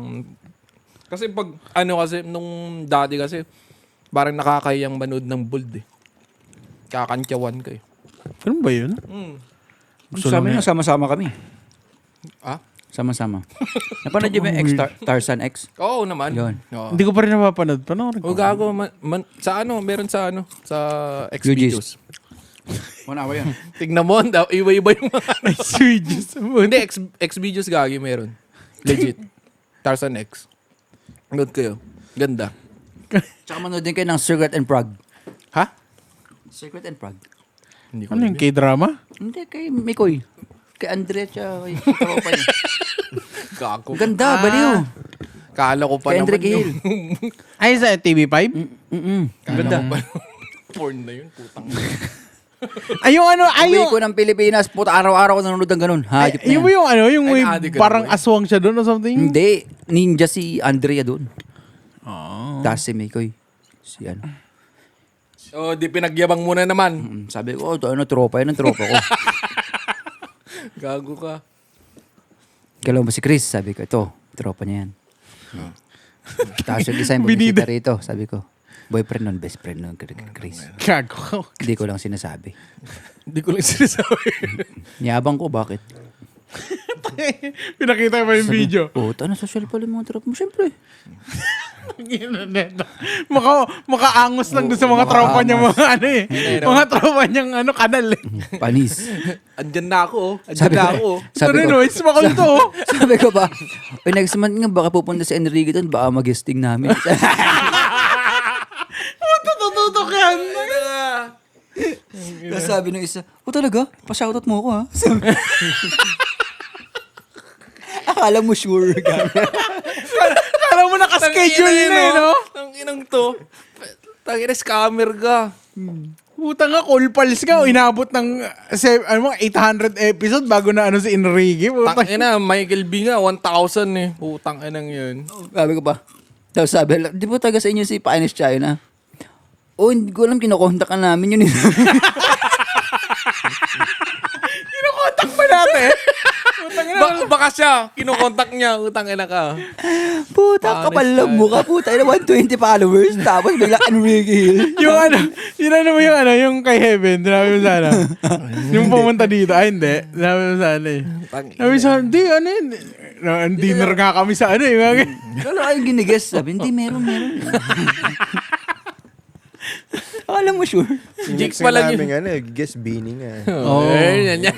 kasi pag kasi nung dati kasi parang nakakayang manood ng Bold eh. Kakantyawan ka eh. Ano ba yun? Sa amin, sama-sama kami. Ah? Sama-sama. Napanood niyo ba yung Tarzan X? Oo naman. Yun. Oo. Hindi ko pa rin napapanood. Panoorin O ko. gago sa meron sa sa Xvideos. 1 hour yan. Tignan mo, iba-iba yung mga Ay, sweet. Hindi, Xvideos gagi meron. Legit. Tarzan X. Nood kayo. Ganda. Tsaka manood din kayo ng Secret and Prague. Ha? Secret and Prague. Hindi ko Ano yung K-drama? Hindi, kay Mikoy. Kay Andrea tsaka kay tropa niya. Gago. Ganda, baliw. Kala ko pa Kay naman Andre Gale. Ay, sa TV5? Ganda. Porn na yun, putang. Ay, yung Uwi ko ng Pilipinas, puta, araw-araw ko nanonood ng ganun. Hayop na yung yan. yung Ay, may naadik ka parang na ba aswang siya doon or something? Hindi, ninja si Andrea doon. Oh. Tapos si Mikoy. Si ano. Oh, di pinagyabang muna naman. Sabi ko, tropa yan ang tropa ko. Gago ka. Kailan ba si Chris? Sabi ko, ito, tropa niya yan. Tapos yung design, bumisita rito. Sabi ko, boyfriend nun, best friend nun, Chris. Gago. Hindi ko lang sinasabi. Hindi ko lang sinasabi. Niyabang ko, bakit? Pinakita mo yung video. Puta, social pala yung mga tropa mo. Siyempre. Makaangos lang doon sa mga tropa niya, mga mga tropa niyang kanal eh. Panis. Andyan na ako, oh. Sabi Andyan na ko, ako. oh. sabi ko, Ano, smakol to. oh. sabi ko ba, next month nga, baka pupunta si Enrique doon, baka mag-guesting namin. Tututok yan. Tapos sabi ng isa, talaga? Pa-shoutout mo ako ha? Sabi, akala mo sure ka. Alam mo nakaschedule na eh, no? Ang inang to. Tangina, scammer ka. Putang nga, call pals ka. Inabot ng 800 episode bago na si Enrique. Tangina, Michael B nga, 1,000 eh. Putang inang yun. Sabi ko pa. Tapos sabi, di ba taga sa inyo si Pines China? Hindi ko alam, kinokontak ka namin yun. Kinokontak pa natin. Baka siya, kinokontak niya, utang ina ka. Puta, kapal lang mukha. Puta, 120 followers. Tapos bigla Enrique Hill. Yun mo yung kay Heaven. Sinabi mo sana. Yung pumunta dito. Ay, hindi. Sinabi mo sana eh. Sabi mo sana, dinner nga kami sa eh. Wala kayong ginigess. Sabi, hindi, meron. Akala mo sure. Jigs pala yun. Guess Beanie nga. Yan.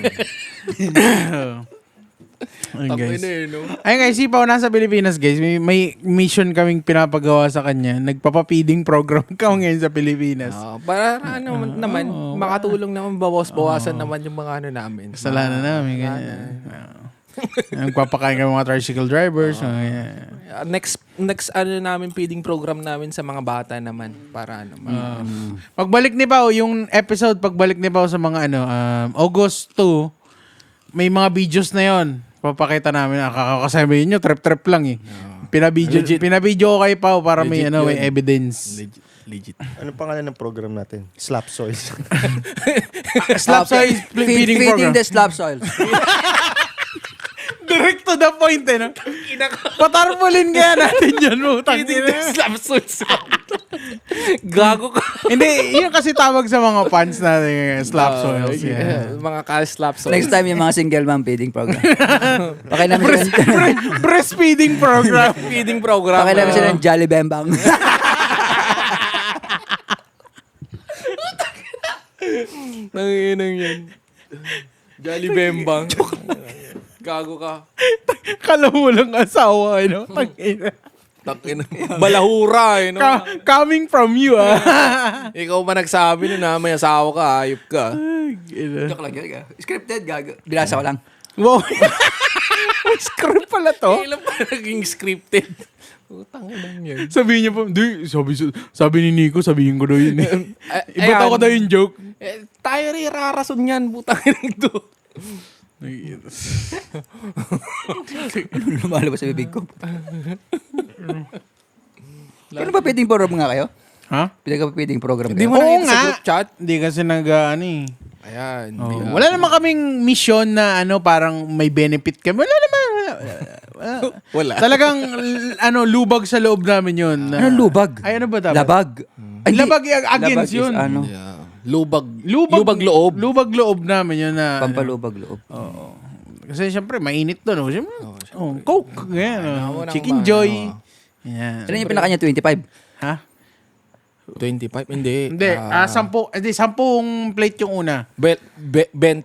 Ayun, guys. Tangina eh, no? Ayun guys, si Pao nasa Pilipinas guys. May mission kaming pinapagawa sa kanya. Nagpapapiding program kami ngayon sa Pilipinas. Para naman, makatulong naman, bawas-bawasan naman yung mga namin. Kasalanan namin. Nagpapakain kami mga tricycle drivers. Next namin feeding program namin sa mga bata naman para Pagbalik ni Pao, yung episode pagbalik ni Pao sa mga August 2, may mga videos na yon. Papakita namin. Kakakasabi nyo, trip-trip lang eh. Pinabidyo ko kay Pao para may Legit may yun. evidence. Legit. Anong pangalan ng program natin? Slap Soils. Slap Soil feeding Feeding program. the slap soils. Direct to the point eh, no? Patarpulin kaya natin yun, utang ina. Slap souls. Gago ka. Hindi, yun kasi tawag sa mga fans natin, slap soils. Yeah. Mga slap souls. Next time yung mga single mom feeding program. Pakay namin sila, Breastfeeding program. Feeding program. pakay namin sila ng Jolly Bembang. Nanginang yan. Jolly Bembang. Gago ka. Kala mo lang asawa, no? Tangina. Takin. Balahura eh. No? Coming from you, ah. Ikaw pa nagsabi nun na may asawa ka, ayop ka. Joke lang yun. Scripted, gago. Binasa ko lang. Wow. Script pala to. Kailan pa naging scripted? Utang lang yan. Sabihin niya po, di, sabi ni Nico, sabihin ko daw yun. Ibata ko daw yung joke. Tayo rin rarason yan, butang ito. Ano lumalabas sa bibig ko? Pero ba pwedeng program nga kayo? Ha? Pinagpapiting program Hindi kayo? mo nakita sa group chat? Hindi kasi ano eh. Ayan. Oh, wala naman kaming mission na ano parang may benefit kami. Wala naman. Wala. Talagang lubag sa loob namin yun. Anong lubag? Ay, ano ba dapat? Labag. Ay, Labag labag against is yun. ano? Yeah. Lubag loob. Lubag loob namin yun na. Pampalubag loob. Oo. Kasi syempre, mainit doon. Oh. Syempre, Coke. Ganyan, Ako nang Chicken Joy. Yan. Ano yung pinaka niya? 25? Ha? 25? Hindi. Hindi. 10 plate yung una. 20. 10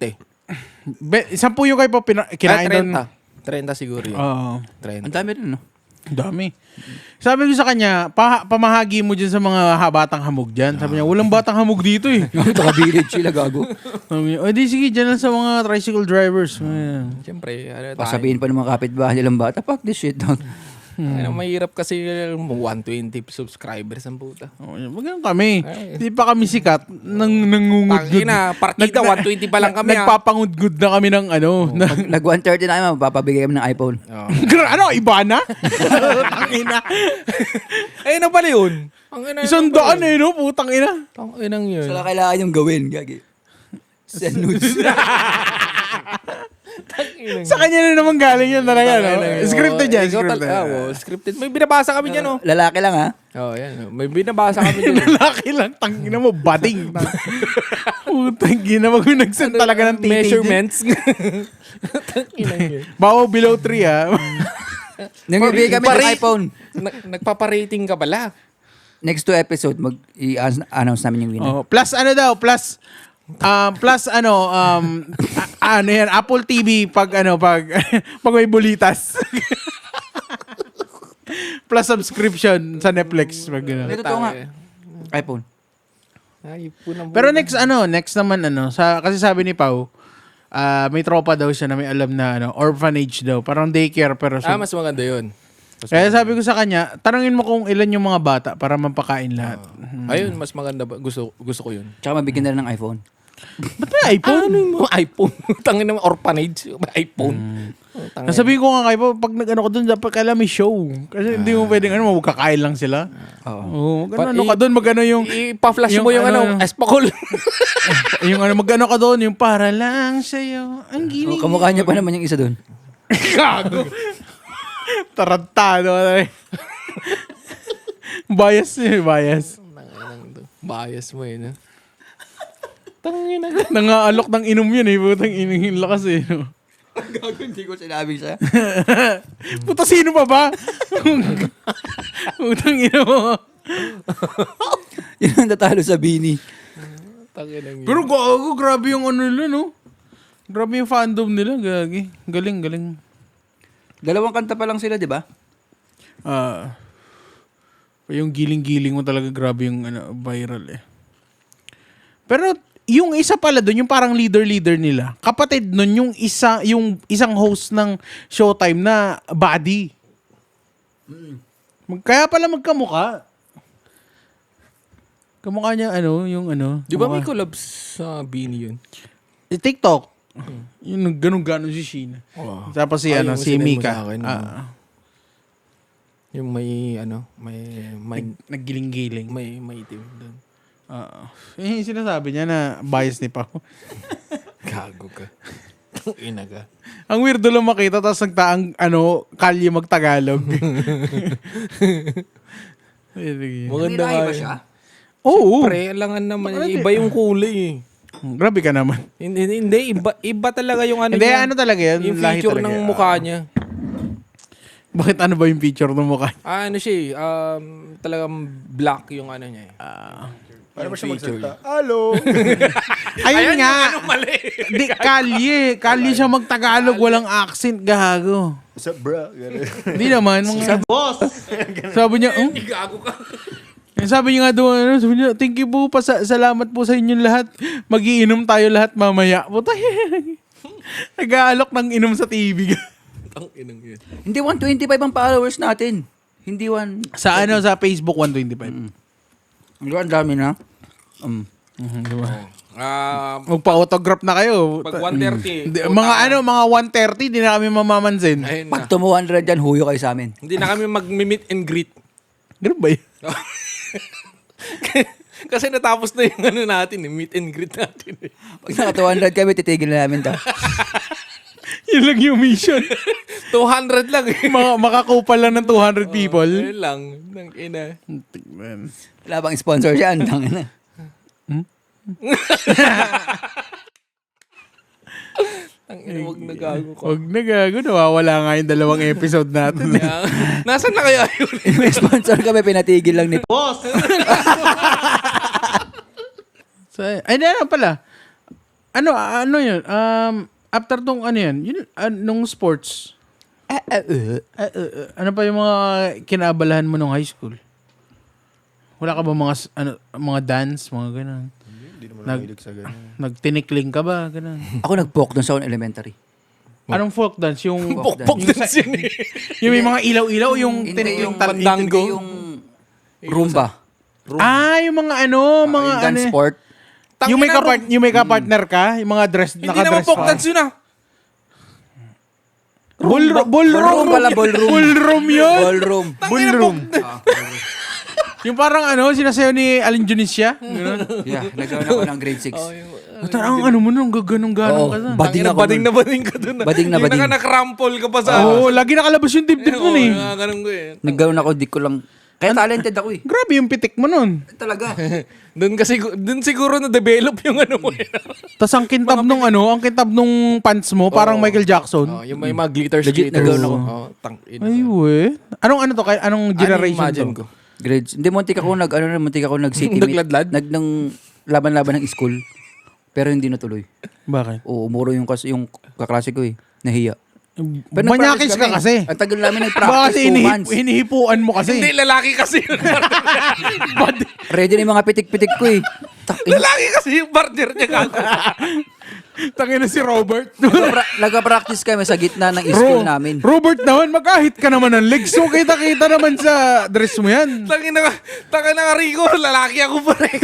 yung kayo pa kinain doon. 30 siguro yun. Oo. 30. Ang dami rin, no? Dami. Sabi ko sa kanya, pamahagi mo dyan sa mga batang hamog dyan. Sabi niya, walang batang hamog dito eh. Taka-village sila, gago. Sabi niya, di sige, dyan lang sa mga tricycle drivers. Ayan. Siyempre, Pasabihin pa ng mga kapitbahay nilang bata, fuck this shit, dog. mahirap kasi 120 subscribers ang puta. Magandang kami. Di pa kami sikat. Nangungudgud. Tangina, partida 120 pa lang kami. Nagpapangudgud na kami ng ano. Nag 130 na kayo, mapapabigay kami ng iPhone. Ano? Iba na? Tangina. Eh, ano pala yun? $100 eh, no? Putang ina. Tanginang yun. Sala kailangan yung gawin, gagi. Send nudes. Sa kanya na naman galing yun talaga, no? Scripted yan. Scripted. May binabasa kami dyan, oh. Lalaki lang, ha? Yan. May binabasa kami dyan. Lalaki lang. Tangina mo, bading. Putang ina. Wag mo nag-send talaga ng titig. Measurements. Tanginang yun. Bawo below 3, ha? Nagbibigay kami ng iPhone. Nagpaparating ka pala. Next 2 episode, mag-i-announce namin yung winner. Oh, plus ano daw, plus ano yan, Apple TV pag pag may bulitas. Plus subscription sa Netflix pag ano. Ito nga. iPhone. Ay, punang Pero next naman kasi sabi ni Pau, may tropa daw siya na may alam na orphanage daw, parang daycare pero mas maganda yun. kaya sabi ko sa kanya, tanungin mo kung ilan yung mga bata para mapakain lahat. Ayun, mas maganda. Gusto ko yun. Tsaka mabigyan na rin ng iPhone. Ba't may iPhone? Ano yung iPhone? Tangin naman orphanage. iPhone. Nasabihin ko nga kayo, pag nag-ano ka doon, dapat kailangan may show. Kasi hindi mo pwedeng magkakain lang sila. Oo. Ano ka doon, magano yung... Ipa-flash mo yung espakol. yung magano ka doon, yung para lang sa'yo. Ang giling. Kamukha niya pa naman yung isa doon. Gago. Tarantado. Bias. Bias mo yun. Nangaalok ng inom yun eh. Putang ining lakas eh. Gago, hindi ko sinabi siya. Puta, sino pa ba? Putang ina mo. Yun ang natalo sa Bini. Pero gago, grabe yung ano nila, no? Grabe yung fandom nila, gagi. Galing. 2 kanta pa lang sila, di ba? Yung giling-giling mo talaga, grabe yung viral eh. Pero yung isa pala doon, yung parang leader nila, kapatid nun, yung isang host ng Showtime na buddy. Kaya pala magkamukha. Kamukha niya Di ba may collabs sa Bini yun? TikTok. Yung ganun si Sheena. Tapos si yung si sinend mo Mika. sa akin, yung may Naggiling-giling. may itim doon. Sinasabi niya na bias ni Pao. Gago ka. Ina ka. Ang weirdo lang makita, tapos nagtaang, kalye magtagalog. Maganda May lahi nga ba yun. siya? Oo. Pre, alangan naman. Iba yung kulay eh. Grabe ka naman. Hindi, iba talaga yung ano Hindi, niya. ano talaga yan? Yung Lahi feature talaga ng yan. mukha niya. Bakit ano ba yung feature ng mukha? Ano siya eh, talagang black yung ano niya eh. Paano ba siya magsalita? Hello! Ayun nga. Mali. Di, kalye siya magtagalog, walang accent, gago. What's up, bro? Ganun. Hindi naman. Mga, boss! Sabi niya, Gago ka. sabi niya nga doon, sabi niya, thank you po, salamat po sa inyong lahat. Magiinom tayo lahat mamaya. Puta, nag-aalok ng inom sa TV. Ang inang yun. Hindi 125 ang followers natin. Hindi sa Facebook, 125. Ang dami na. Magpa-autograph na kayo. Pag 130. Mga 130, di na kami mamamansin. Ayun Pag na. tumo 100 yan, huyo kayo sa amin. Hindi na kami mag-meet and greet. Ganun ba yun? Kasi natapos na yung ano natin eh, meet and greet natin eh. Pag naka 200 kami, titigil na namin to. Yun lang yung mission. 200 lang eh. Makakupal lang ng 200 people. Ayun lang. Nang ina. Tingnan. Wala bang sponsor siya? Ang tangin na. Ang ina, wag nagago ko. Huwag na gago. Nawawala nga yung 2 episode natin. Nasaan na kaya yun? May sponsor kami, pinatigil lang ni So, ay, na pala. Ano yun? After tong ano yun? Nung sports. Ano pa yung mga kinaabalahan mo nung high school? Wala ka ba mga dance, mga ganun? Hindi naman nakilig sa ganun. Nagtinikling ka ba? Ganun. Ako nag-poke doon sa elementary. Anong folk dance? Yung Pokpok din siya eh. yung may mga ilaw-ilaw, yung Hindi tinikling yung pandango. Yung Rumba. yung mga mga Yung dance sport. yung may ka-partner ka, yung mga dress, Hindi naman naka-dress folk pa. dance yun ah. Ballroom Ballroom pala, ballroom. Ballroom yun. Ballroom. Ballroom. Yung parang sinasayaw ni Alin Junicia. Yeah, nagkaroon ako ng grade 6. Ang mo nung gaganong Oo, ka doon. bading ako. Bading na bading ka dun. Bading na bading. Yung nakarampol ka pa sa... Oo, lagi nakalabas yung dibdib nun eh. Ganun ko eh. Nagkaroon ako, di ko lang... Kaya talented ako eh. Grabe yung pitik mo nun. Talaga. Doon siguro na-develop yung ano mo eh. Tapos ang kintab nung pants mo, parang Michael Jackson. Yung may mga glitters. Legit, glitters. nagkaroon ako. Ay, we. Anong generation imagine to? ko? Grades. Hindi, muntik ako nag-city meet. Nagladlad? Nang laban-laban ng school. Pero hindi natuloy. Bakit? Oo, umuro yung kaklase ko eh. Nahiya. Pero Manyakis nag-practice ka kami. kasi. Ang tagal namin Baka nag-practice, kasi 2 months. hinihipuan mo kasi. Hindi, lalaki kasi yun. Ready na yung mga pitik-pitik ko eh. Lalaki kasi yung partner niya gago. Tangina si Robert. Nagka-practice kami sa gitna ng school namin. Robert naman, mag-ahit ka naman ng legs. So, kita-kita naman sa dress mo yan. Tangin na Rico, lalaki ako pa rin.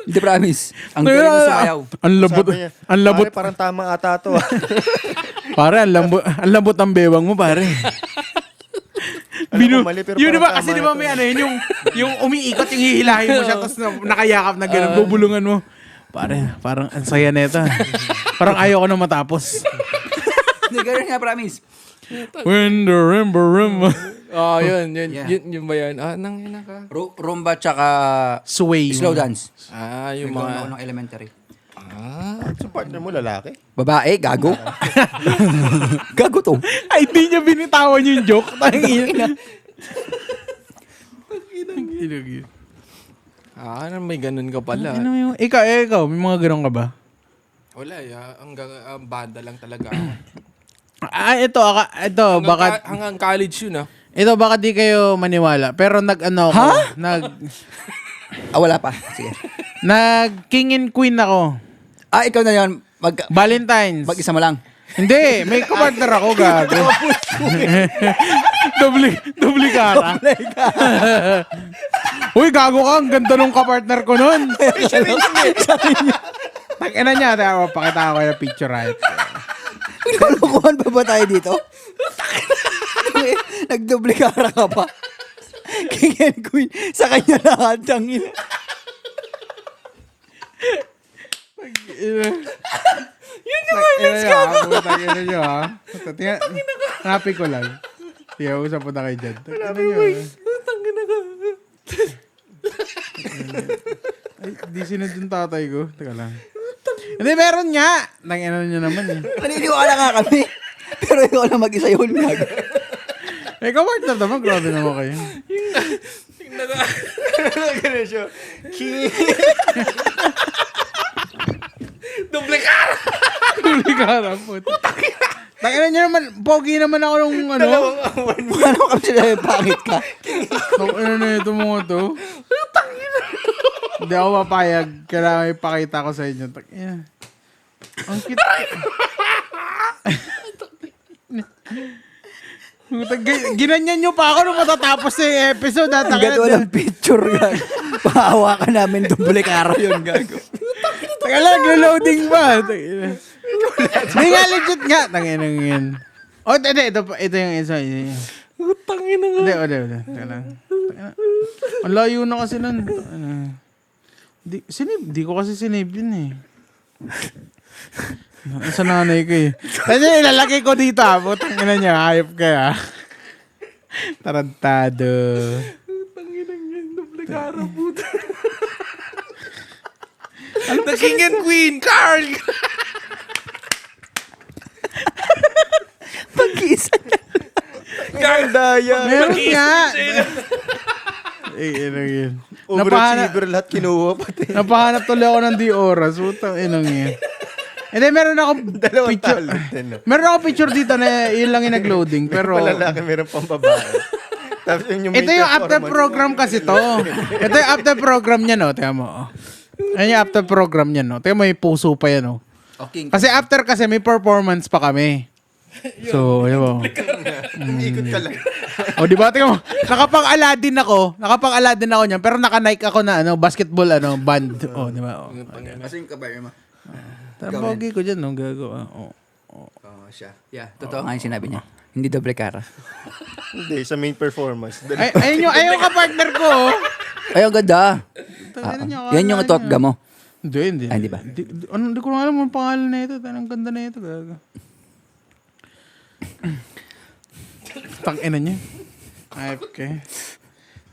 Hindi, promise. Ang galing mo sumayaw. Ang labot. Sabi niya, Ang labot. Pare, parang tamang ata to. Pare, ang lambot ang bewang mo, pare. Alam ko mali, pero Yun parang diba, tama kasi diba ito. may yung umiikot, yung hihilahin mo siya, tapos nakayakap na gano'n, bubulungan mo. Pare, parang ang saya neta. Parang ayaw ko na matapos. Hindi, ganun nga, promise. When the rimba. Yun ba yan? Nang ina ka. Rumba tsaka Sway. slow dance. Yung Nagkaroon mga... ako ng elementary. Sa partner mo, lalaki? Babae, gago. Gago to. Ay, di niya binitawan yung joke. Tangina. may ganun ka pala. Ikaw, may mga ganun ka ba? Wala, ang banda lang talaga ako. Ito, Hanggang college yun ah. ito, baka di kayo maniwala. Pero Wala pa. Sige. King and Queen ako. Ikaw na yun. Valentine's. Mag-isa mo lang. Hindi, may kapartner ako, gago. Dubli kara. Uy, gago ka. Ang ganda nung kapartner ko nun. Takina niya. Pakita ko yung picture right. Kalokohan pa ba tayo dito? Nagdublikara ka pa. King and Queen. Sa kanya lahat ang ina. Yun Violence ka ako. Tangina nyo ha. Hanapin ko lang. Sige, usap po na kayo dyan. Tangina nyo ha. Tangina ka. Ay, di sinad yung tatay ko. Teka lang. Hindi, meron nga. Tangina nyo naman eh. Naniniwala nga kami. Pero ikaw na mag-isa yun. Gago. Ikaw, partner naman. Grabe naman kayo. Ganun siya. Doble cara. Huli ka na po. Tangina nyo naman. Pogi naman ako nung ano. Ano kami sila pangit ka? Ano na ito mga to? Hindi ako mapayag. Kailangan ipakita ko sa inyo. Tangina. Ang cute. Ginanyan nyo pa ako nung matatapos sa episode. Hanggat walang picture ka. Pahawa ka namin doble karo yun, gago. Taka lang, loading ba? Hindi nga, legit nga. Tangina yun. Oh, ito yung isa. Tangina nga. Hindi. Taka lang. Ang layo na kasi nun. Di ko kasi sinave yun eh. Sa nanay ko eh. Kasi ilalagay ko dito ha. Putang ina niya. Hayop kaya. Tarantado. Tangina nga. Doble cara, puta. The King and Queen, Carl! Pag-isa. Carl Daya. Meron nga. Ano yun. Overachiever lahat kinuha pati. Napahanap tuloy ako ng di oras. Putang inang yun. Hindi, meron ako picture. Meron ako picture dito na yun lang yung nag-loading. Pero Malalaki, meron pang babae. Tapos yun yung ito yung after program kasi to. Ito yung after program niya, no? Tingnan mo. Oh. Ayan yung after program niya, no? Tingnan mo, may puso pa yan, no? Okay. Kasi after kasi may performance pa kami. So, yun mo. Ikot ka lang. O, di ba? Tingnan mo, nakapang-Aladdin ako niyan, pero naka-Nike ako na, basketball, band. O, di ba? O. Kasi yung kabayo mo. Pogi ko dyan, no? Gago. O. Oo, siya. Yeah, totoo nga yung sinabi niya. Hindi doble kara. Hindi, sa main performance. Ayun ka partner ko. Ay, ang ganda. Tangina niya, Yan yung akala totga niya. mo. Hindi. Ay, di ba? Hindi ko na alam ang pangalan na ito. Ang ganda na ito. Gago. Tangina niya. Ay, okay.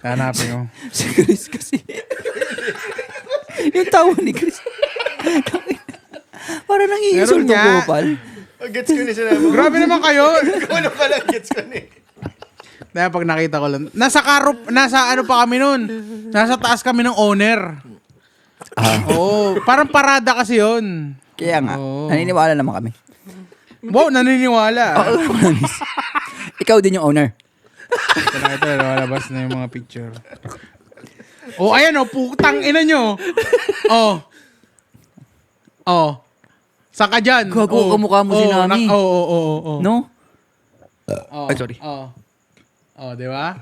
Hanapin ko. Si Chris kasi. Yung tawa ni Chris. Para nang iisul Meron mo, nga. Gopal. Gets ko na sinabi mo. Grabe naman kayo. Kung ano pala, gets ko na eh. Dahil pag nakita ko lang. Nasa ano pa kami nun. Nasa taas kami ng owner. Oo. Parang parada kasi yun. Kaya nga, Oo. naniniwala naman kami. Wow, naniniwala. Ikaw din yung owner. Ito, lalabas na yung mga picture. Oh, ayan oh, putang ina nyo. Oh. Saan ka dyan? Gago, kamukha mo si Nami. Oo. No? Oh, Ay, sorry. Di ba?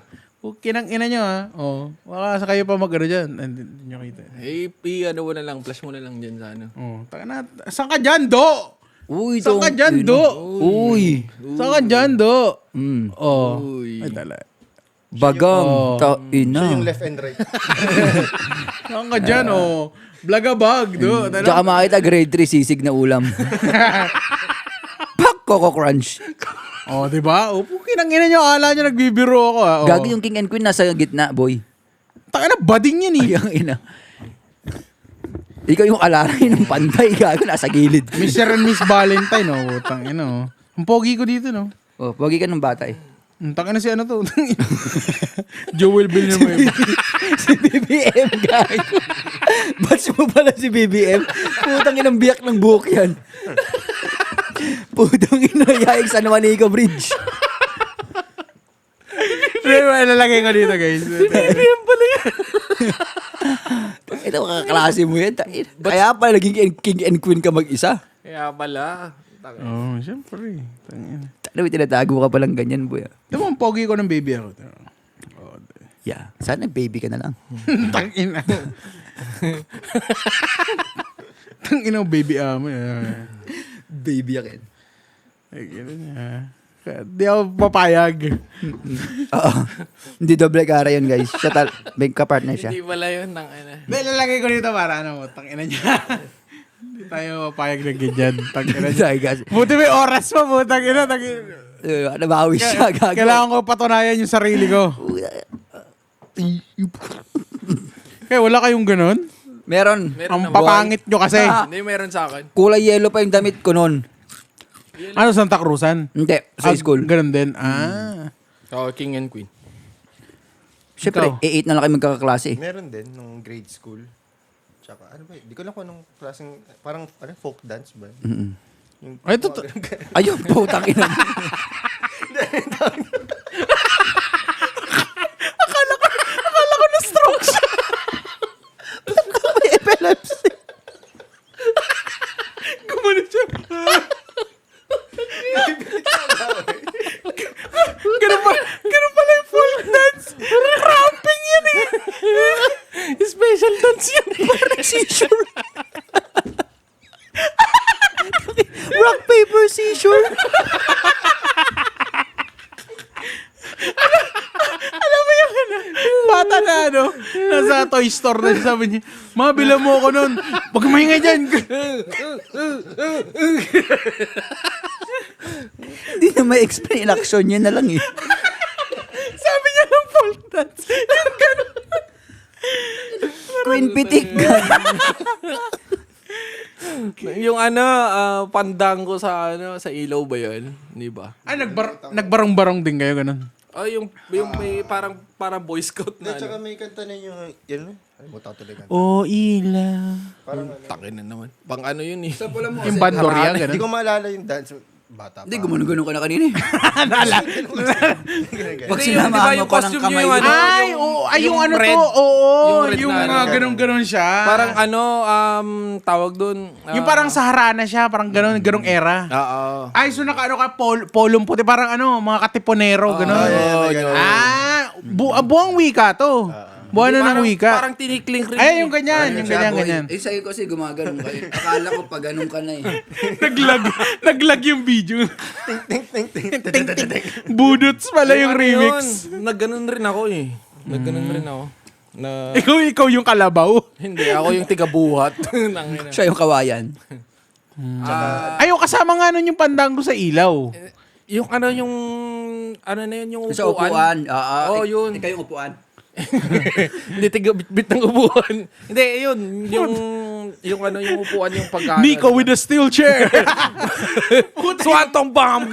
Kinang ina nyo ha. Baka sa kayo pa mag-ano dyan. Hindi nyo kita. Ano mo na lang, flash mo na lang dyan sa ano. Taka na. Saan ka dyan, Do? Uy, Saan ka dyan, Do? Uy. Saan ka dyan, Do? Uy. Ay, tala. Bagang. Siya Ina. yung left and right. Saan ka dyan, Blagabag, Do. Tsaka makita grade 3 sisig na ulam. Pak, Coco Crunch. Di ba? Kinang ina nyo. Akala nyo nagbibiro ako ha. Gagi yung King and Queen nasa gitna, boy. Taka na, bading yan eh. Ay, ang ina. Ikaw yung alaray ng pantay, gago, nasa gilid. Mr. and Miss Valentine, Utang ina, Ang pogi ko dito, no? Oh, pogi ka ng bata eh. Taka na si ano to. Joel Villanueva. Si BBM, gago. Batch mo pala si BBM? Putang inang biyak ng buhok yan. Putang ina, yaing San Juanico Bridge. Lalagay ko dito, guys. BBM pala yan. Ito, makaklase mo yan. Kaya pala naging king and queen ka mag-isa. Kaya pala. Siyempre. Tangina. Ano, tinatago ka palang ganyan, boy. Ito mo, ang pogi ko ng baby ako. Yeah. Sana baby ka na lang. Tangina. Tangina, baby amo. Baby akin. Ay, gano'n niya. Di ako papayag. Oo. Hindi doble kara yun, guys. Siya may kapartner siya. Hindi pala yun ng ano. Hindi, lalagay ko dito para tangina niya. Hindi tayo mapayag na ganyan. Tangina niya. Dahil kasi, Buti may oras pa, putang ina. nabawi siya, gago. Kailangan ko patunayan yung sarili ko. Kaya wala kayong ganun? Meron. Ang papangit nyo kasi. Hindi, meron sa akin. Kulay yellow pa yung damit ko noon. Ano, Santa Cruzan? Hindi, sa school. Ganun din. Ah. Oh, King and Queen. Siyempre, Ikaw? 8 na lang kami magkakaklase. Meron din nung grade school. Tsaka ano ba, di ko lang kung anong klaseng, parang folk dance ba? Yung, Ay, totoo. Ayun, putang ina. Akala ko na-stroke siya. May epilepsy. Gumano siya. Ganun pala yung folk dance. Ramping yan eh. Special dance yan. Parang seizure. Rock, paper, seizure. Alam mo yung ano, bata na ano, nasa toy store na siya, sabi niya, mabila mo ako nun. Huwag maingay dyan. Hindi na may explain action niya na lang eh. Sabi niya ng folk dance. Yung ganun. Queen Pitik. Yung pandang ko sa sa ilaw ba 'yun? Di ba? Ay, nagbarong-barong din kayo, ganun. Oh, yung may parang Boy Scout na. Tsaka may kanta na yung, yun, ay mo talaga. Oh, ila. Parang ano, Takin na naman. Pang ano yun eh. Yung bandorya, hindi ganun. ko maalala yung dance, bata pa. Hindi, gumano-gano ka na kanina eh. Pag Hindi, sinamahan di ba mo yung pa ng costume kamay niyo yung mo. ano? Ay, oo, ay, yung ano red. to, oo, Yung red yung na mga ano. ganun-ganun siya. Parang tawag doon. Yung parang sa harana siya, parang ganung era. Oo. Ay, so naka-ano ka, polong puti, parang ano, mga katiponero, ganun. Buwang wika to. Buwan na ng wika. Parang tinikling rin. Ay, yung ganyan, yung Siya, boy. ganyan. Eh, sa'yo kasi gumaganon ka eh. Akala ko pag ganun ka na eh. Naglag yung video. Budots pala yung remix. Nagganon rin ako eh. Nagganon rin ako. Na, Ikaw yung kalabaw. hindi, ako yung tigabuhat. Nangina. Siya yung kawayan. Ay, yung kasama nga nun yung pandango sa ilaw. Yung ano na yun, yung upuan. Sa upuan. Oo, yun. Ikaw yung upuan. Hindi, tiga bit ng upuan. Hindi, yun. Yung upuan, yung pagkano. Nico with a steel chair. Swanton bomb!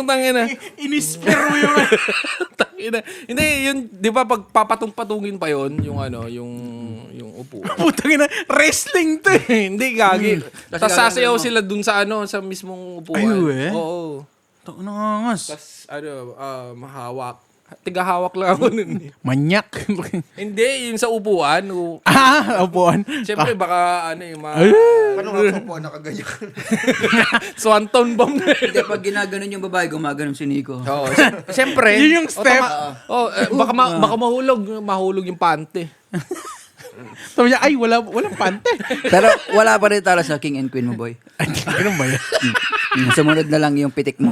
Tangina. Inispero yung... Tangina. Hindi, yun, di ba pag papatong-patungin pa yun, yung upuan. Putang ina, wrestling to eh. Hindi, gagi. Tapos Kasi sasayaw gagawin mo. sila dun sa mismong upuan. Ay, eh? Oo. Ito, nangangas. Tapos, mahawak. Tigahawak lang ako nun. Manyak. Hindi, yung sa upuan. Upuan. Siyempre, baka yung mga... Paano nga po nakaganyan? Swanton bomb na yun. Hindi, pag ginaganon yung babae, gumaganon si Nico. Oo. Siyempre. Yun yung step. Baka mahulog yung pante. Sabi niya, ay, walang pante. Pero wala pa rin tala sa King and Queen mo, boy. Ganun ba yan? Sumunod na lang yung pitik mo.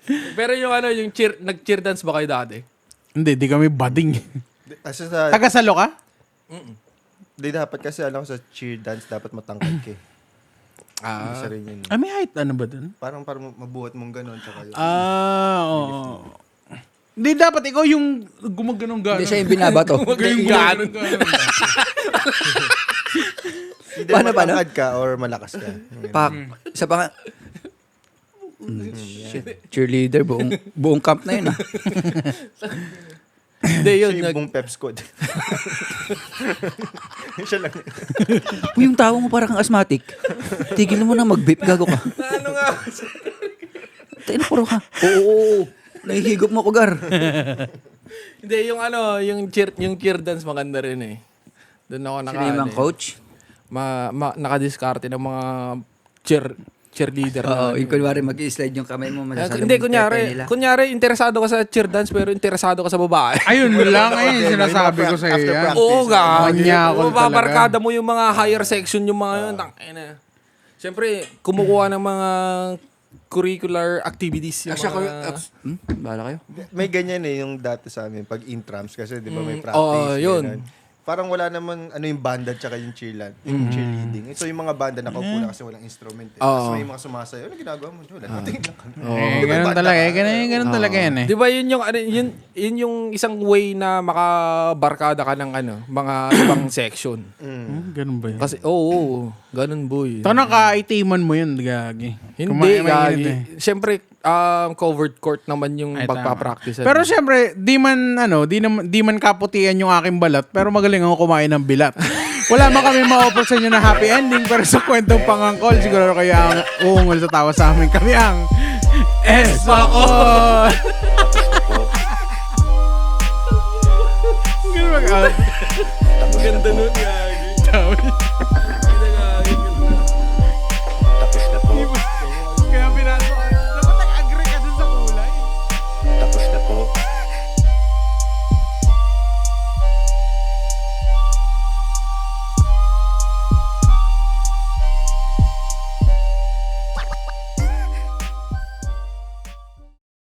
Pero yung nag-cheer dance ba kayo dati? Hindi, di kami bading. Kasi sa, Tagasalo ka? di dapat kasi alam ko sa cheer dance, dapat matangkad ka eh. Isa rin yun. Ah, may height ano ba dun? Parang mabuhat mong gano'n, tsaka yun. Oo. Hindi, dapat ikaw yung gumaganong-ganon. Hindi siya yung binabato. Yung ganon. Hindi paano? matangkad ka or malakas ka. Pak. Isa pa nga. Shit. Cheerleader, buong camp na yun ah. Hindi, yun. Siya yung buong pep squad. Siya lang. Uy, yung tao mo parang kang asthmatic. Tigil mo na mag-vape, gago ka. Ano nga? Tayo na puro ka. Oo. Nahihigop mo ko, Gar. Hindi, yung cheer dance maganda rin eh. Doon ako Sino yung mga coach? nakadiskarte ng mga cheerleader. Oo, yung kunwari mag-i-slide yung kamay mo. Hindi, kunyari, interesado ka sa cheer dance pero interesado ka sa babae. Ayun lang eh, sinasabi ko sa iyo yan. Oo nga. Manyakol Mababarkada mo yung mga higher section, yung mga yun. Tangina. Siyempre, kumukuha ng mga curricular activities. Yung mga... Bahala kayo. May ganyan eh, yung dati sa amin, pag intrams, kasi di ba may practice. Oo, yun. ganun. parang wala naman ano yung banda tsaka yung cheerleading. So yung mga banda nakaupo na kasi walang instrument. Tapos may mga sumasayaw. Ano ginagawa mo? Wala, nakatingin lang kami. Ganun talaga. Ganun talaga yan eh. Di ba yun yung, yun yung isang way na makabarkada ka ng mga ibang section. Ganun ba yun? Kasi, ganun boy. Ito nakaitiman mo yun, gagi. Hindi, Kumain gagi. eh. Siyempre, covered court naman yung Ay, pagpapractice. Pero syempre, di man kaputian yung aking balat, pero magaling ako kumain ng bilat. Wala man kami ma-offer sa inyo na happy ending, pero sa kwentong pangangkol, siguro kaya ang uungol sa tawa sa amin. Kami ang Espakol! Ganun mag-out. Ganda nun, gagi.